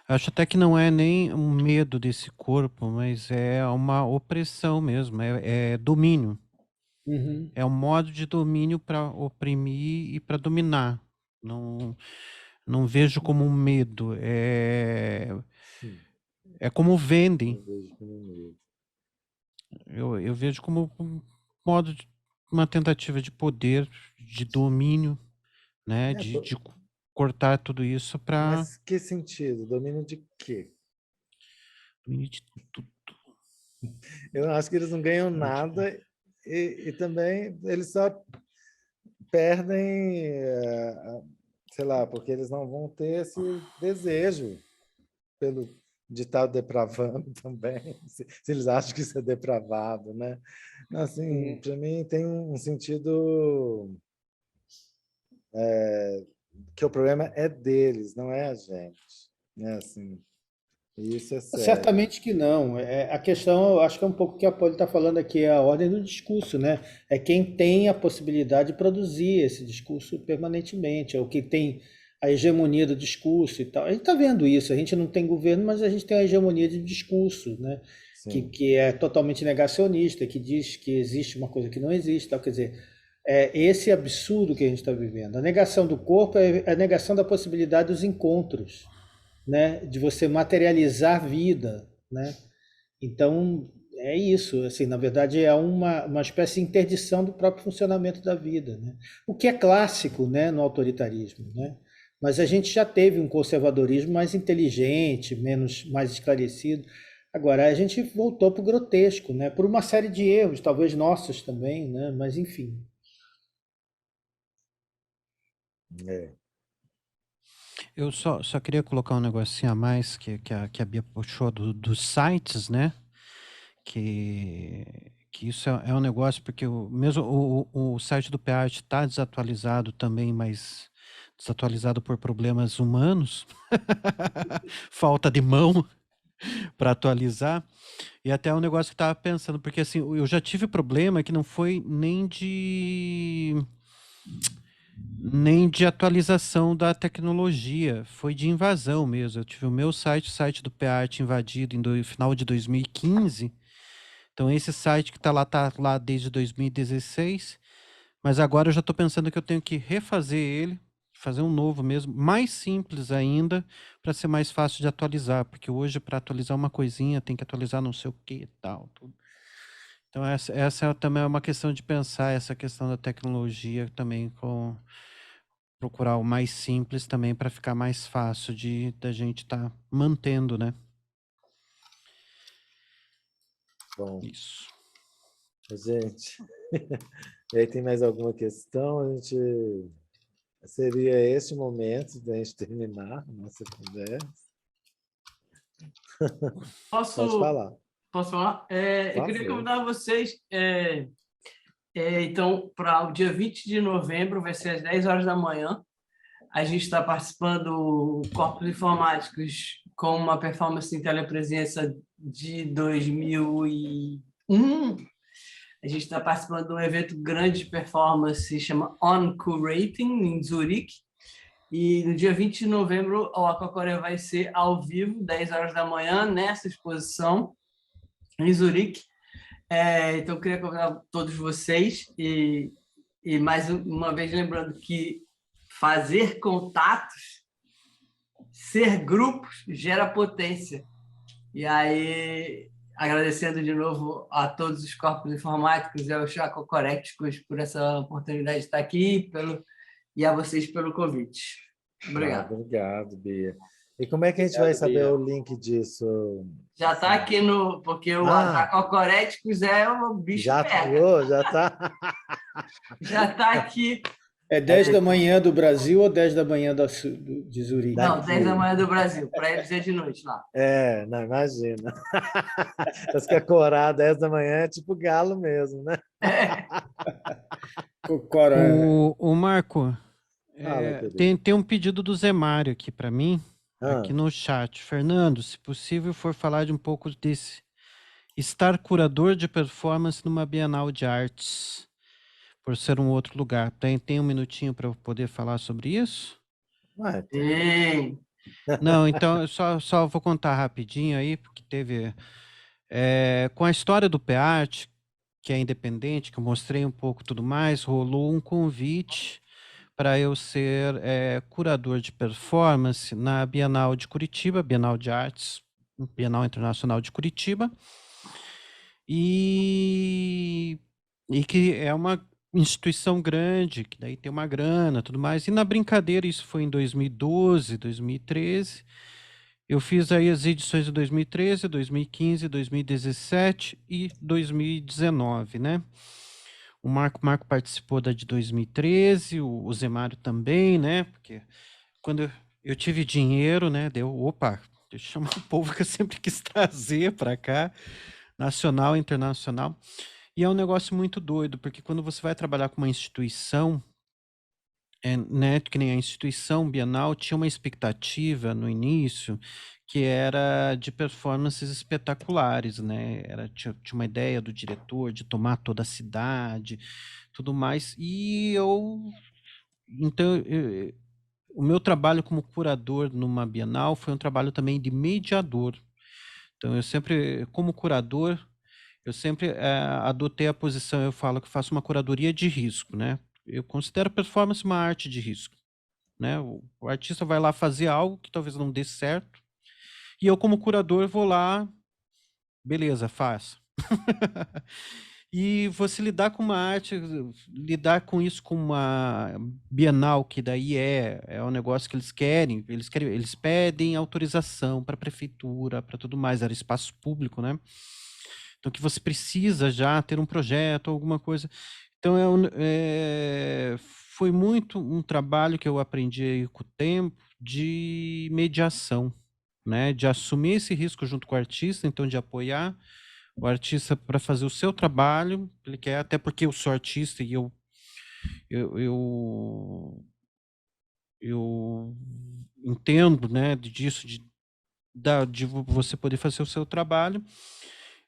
S4: Acho até que não é nem um medo desse corpo, mas é uma opressão mesmo, é domínio.
S2: Uhum.
S4: É um modo de domínio para oprimir e para dominar. Não, não vejo como um medo. É como vendem.
S1: Eu vejo como medo.
S4: Eu vejo como um modo de uma tentativa de poder, de domínio, né?
S1: É,
S4: De cortar tudo isso para
S1: mas que sentido? Domínio de quê?
S4: domínio de tudo.
S1: Eu acho que eles não ganham nada e também eles só perdem, sei lá, porque eles não vão ter esse desejo pelo de estar depravando também, se eles acham que isso é depravado, né? Assim, para mim tem um sentido que o problema é deles, não é a gente, né? Assim, e isso é sério.
S2: Certamente que não. A questão, eu acho que é um pouco o que a Poli está falando aqui, é a ordem do discurso, né? É quem tem a possibilidade de produzir esse discurso permanentemente, é o que tem a hegemonia do discurso e tal. A gente está vendo isso, a gente não tem governo, mas a gente tem a hegemonia de discurso, né?
S1: Sim.
S2: Que é totalmente negacionista, que diz que existe uma coisa que não existe, tal. Quer dizer, é esse absurdo que a gente está vivendo. A negação do corpo é a negação da possibilidade dos encontros, né, de você materializar a vida, né? Então, é isso, assim, na verdade é uma espécie de interdição do próprio funcionamento da vida, né? O que é clássico, né, no autoritarismo, né? Mas a gente já teve um conservadorismo mais inteligente, mais esclarecido. Agora, a gente voltou para o grotesco, né? Por uma série de erros, talvez nossos também, né? Mas, enfim.
S1: É.
S4: Eu só queria colocar um negocinho a mais que a Bia puxou dos sites, né? Que isso é um negócio, porque mesmo o site do PArt está desatualizado também, mas desatualizado por problemas humanos, falta de mão para atualizar. E até um negócio que eu estava pensando, porque assim, eu já tive problema que não foi nem de atualização da tecnologia, foi de invasão mesmo. Eu tive o meu site, o site do PArt invadido em final de 2015. Então esse site que tá lá desde 2016, mas agora eu já estou pensando que eu tenho que refazer ele, fazer um novo mesmo, mais simples ainda, para ser mais fácil de atualizar, porque hoje para atualizar uma coisinha tem que atualizar não sei o que e tal, tudo. Então essa também é uma questão de pensar essa questão da tecnologia também com procurar o mais simples também para ficar mais fácil da gente estar mantendo, né?
S1: Bom,
S4: Isso.
S1: gente, e aí tem mais alguma questão? A gente seria este momento da gente terminar a nossa conversa. Pode
S3: Posso,
S1: falar.
S3: posso falar? Eu queria
S1: Favor.
S3: convidar vocês, então, para o dia 20 de novembro, vai ser às 10 horas da manhã. A gente está participando do Corpos Informáticos com uma performance em telepresença de 2001. A gente está participando de um evento grande de performance, chama On Curating, em Zurique. E no dia 20 de novembro, o Aquacore vai ser ao vivo, 10 horas da manhã, nessa exposição em Zurique. Então, eu queria convidar todos vocês e mais uma vez lembrando que fazer contatos, ser grupos, gera potência. E aí, agradecendo de novo a todos os corpos informáticos e aos chacocoréticos por essa oportunidade de estar aqui e a vocês pelo convite. Obrigado.
S1: Obrigado, Bia. E como é que a gente vai
S2: Obrigado,
S1: saber
S2: Bia.
S1: o link disso?
S3: Já está aqui porque o
S1: Ah,
S3: Chacocoréticos é o bicho
S1: já
S3: pega.
S1: já tá.
S3: Já está aqui.
S2: É 10 da manhã do Brasil ou 10 da manhã de Zurique?
S3: Não,
S1: Daqui.
S3: 10 da manhã do Brasil, para eles é de noite lá.
S1: Não, imagina. Parece que acordar 10 da manhã é tipo galo mesmo, né?
S4: O Marco,
S1: Fala, querido.
S4: tem um pedido do Zé Mário aqui para mim, aqui no chat. Fernando, se possível, for falar de um pouco desse estar curador de performance numa Bienal de Artes, por ser um outro lugar. Tem um minutinho para eu poder falar sobre isso?
S1: Ué,
S3: Sim.
S4: Não, então eu só vou contar rapidinho aí, porque teve... com a história do PEART, que é independente, que eu mostrei um pouco tudo mais, rolou um convite para eu ser curador de performance na Bienal de Curitiba, Bienal de Artes, Bienal Internacional de Curitiba, e que é uma instituição grande, que daí tem uma grana, tudo mais. E na brincadeira, isso foi em 2012, 2013. Eu fiz aí as edições de 2013, 2015, 2017 e 2019, né? O Marco participou da de 2013, o Zemário também, né? Porque quando eu tive dinheiro, né? Opa, deixa eu chamar o povo que eu sempre quis trazer para cá, nacional e internacional. E é um negócio muito doido, porque quando você vai trabalhar com uma instituição, né, que nem a instituição Bienal tinha uma expectativa no início que era de performances espetaculares, né? Tinha uma ideia do diretor de tomar toda a cidade, tudo mais. Então, o meu trabalho como curador numa Bienal foi um trabalho também de mediador. Então, eu sempre, como curador, eu sempre adotei a posição, eu falo que faço uma curadoria de risco, né? Eu considero performance uma arte de risco, né? O artista vai lá fazer algo que talvez não dê certo, e eu como curador vou lá, beleza, faça. E você lidar com uma arte, lidar com isso com uma Bienal, que daí é um negócio que eles pedem autorização para a prefeitura, para tudo mais, era espaço público, né? Então, que você precisa já ter um projeto, alguma coisa. Então, foi muito um trabalho que eu aprendi aí com o tempo de mediação, né? De assumir esse risco junto com o artista, então de apoiar o artista para fazer o seu trabalho, ele quer, até porque eu sou artista e eu entendo, né, disso, de você poder fazer o seu trabalho,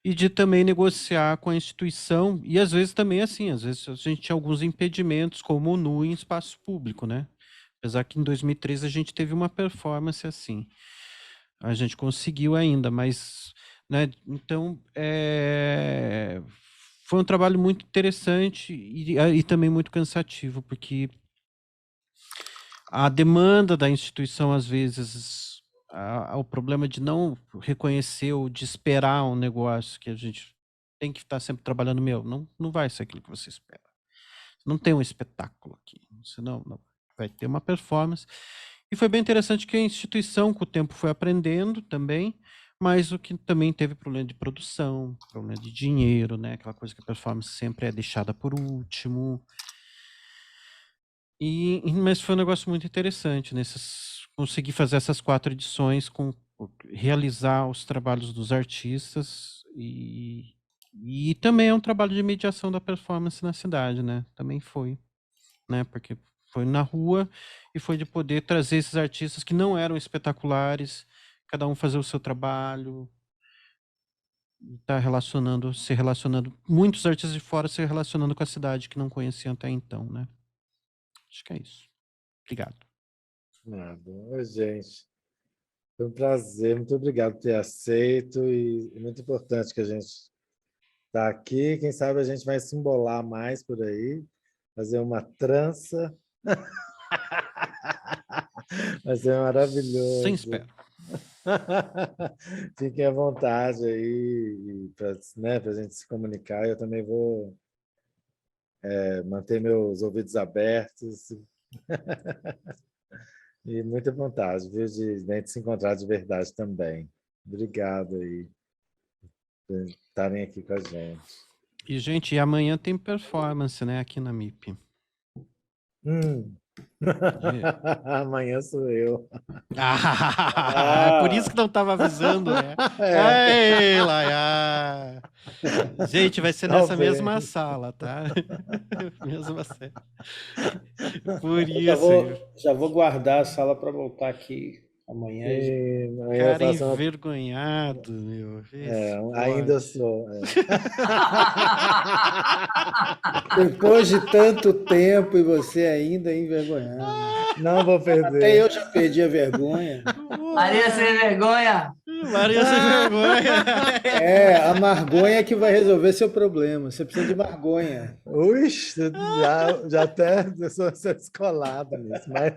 S4: e de também negociar com a instituição, e às vezes também assim, às vezes a gente tinha alguns impedimentos, como o NU em espaço público, né? Apesar que em 2013 a gente teve uma performance assim. A gente conseguiu ainda, mas, né, então, foi um trabalho muito interessante e também muito cansativo, porque a demanda da instituição, às vezes, o problema de não reconhecer ou de esperar um negócio que a gente tem que estar sempre trabalhando, não vai ser aquilo que você espera. Não tem um espetáculo aqui, você não vai ter uma performance. E foi bem interessante que a instituição, com o tempo, foi aprendendo também, mas o que também teve problema de produção, problema de dinheiro, né? Aquela coisa que a performance sempre é deixada por último. Mas foi um negócio muito interessante, conseguir fazer essas 4 edições, realizar os trabalhos dos artistas e também é um trabalho de mediação da performance na cidade, né? Também foi, né? Porque foi na rua e foi de poder trazer esses artistas que não eram espetaculares, cada um fazer o seu trabalho, tá se relacionando, muitos artistas de fora se relacionando com a cidade que não conheciam até então, né? Acho que é isso. Obrigado.
S1: Nada. Oi, gente. Foi um prazer, muito obrigado por ter aceito e é muito importante que a gente está aqui. Quem sabe a gente vai se embolar mais por aí, fazer uma trança. Vai ser maravilhoso.
S4: Sem espera.
S1: Fiquem à vontade aí para, né, a gente se comunicar. Eu também vou manter meus ouvidos abertos e muita vontade, viu, de gente se encontrar de verdade também. Obrigado aí por estarem aqui com a gente.
S4: E, gente, amanhã tem performance, né, aqui na MIP.
S1: Amanhã sou eu.
S4: Por isso que não estava avisando, né? Ei, Laia! Gente, vai ser nessa mesma sala, tá? Mesma sala. Por isso.
S2: Já vou guardar a sala para voltar aqui amanhã.
S4: Cara envergonhado, meu.
S1: Ainda sou.
S2: Depois de tanto tempo e você ainda envergonhado.
S1: Não vou perder.
S2: Até eu já perdi a vergonha.
S3: Maria sem vergonha.
S4: Maria sem vergonha.
S2: É, a margonha que vai resolver seu problema. Você precisa de margonha.
S1: Ui, já até eu sou descolado nisso, mas...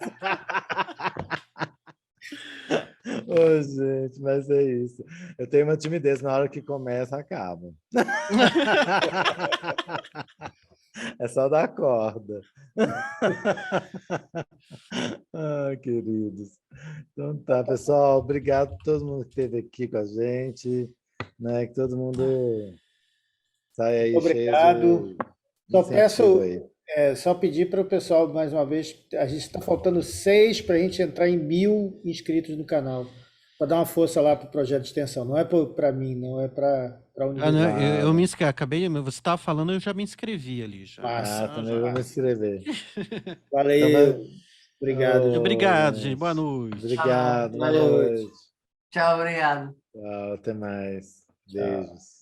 S1: Ô, gente, mas é isso. Eu tenho uma timidez, na hora que começa, acaba. É só dar corda. Ah, queridos. Então tá, pessoal, obrigado a todo mundo que esteve aqui com a gente, né? Que todo mundo saia aí cheio
S2: Obrigado.
S1: de
S2: Só
S1: incentivo
S2: peço,
S1: aí.
S2: só pedir para o pessoal, mais uma vez, a gente está faltando 6 para a gente entrar em 1000 inscritos no canal. Para dar uma força lá para o projeto de extensão. Não é para mim, não é para a
S4: Ah, não,
S2: universidade.
S4: eu me inscrevi, acabei, você estava falando, eu já me inscrevi ali já.
S2: Massa.
S1: Também vou me inscrever.
S2: Valeu.
S1: Então,
S2: Obrigado.
S4: Obrigado,
S1: gente.
S4: gente. Boa noite.
S1: Obrigado, boa
S2: Boa noite.
S1: noite.
S3: Tchau, obrigado.
S1: Tchau, até mais.
S2: Tchau.
S1: Beijos.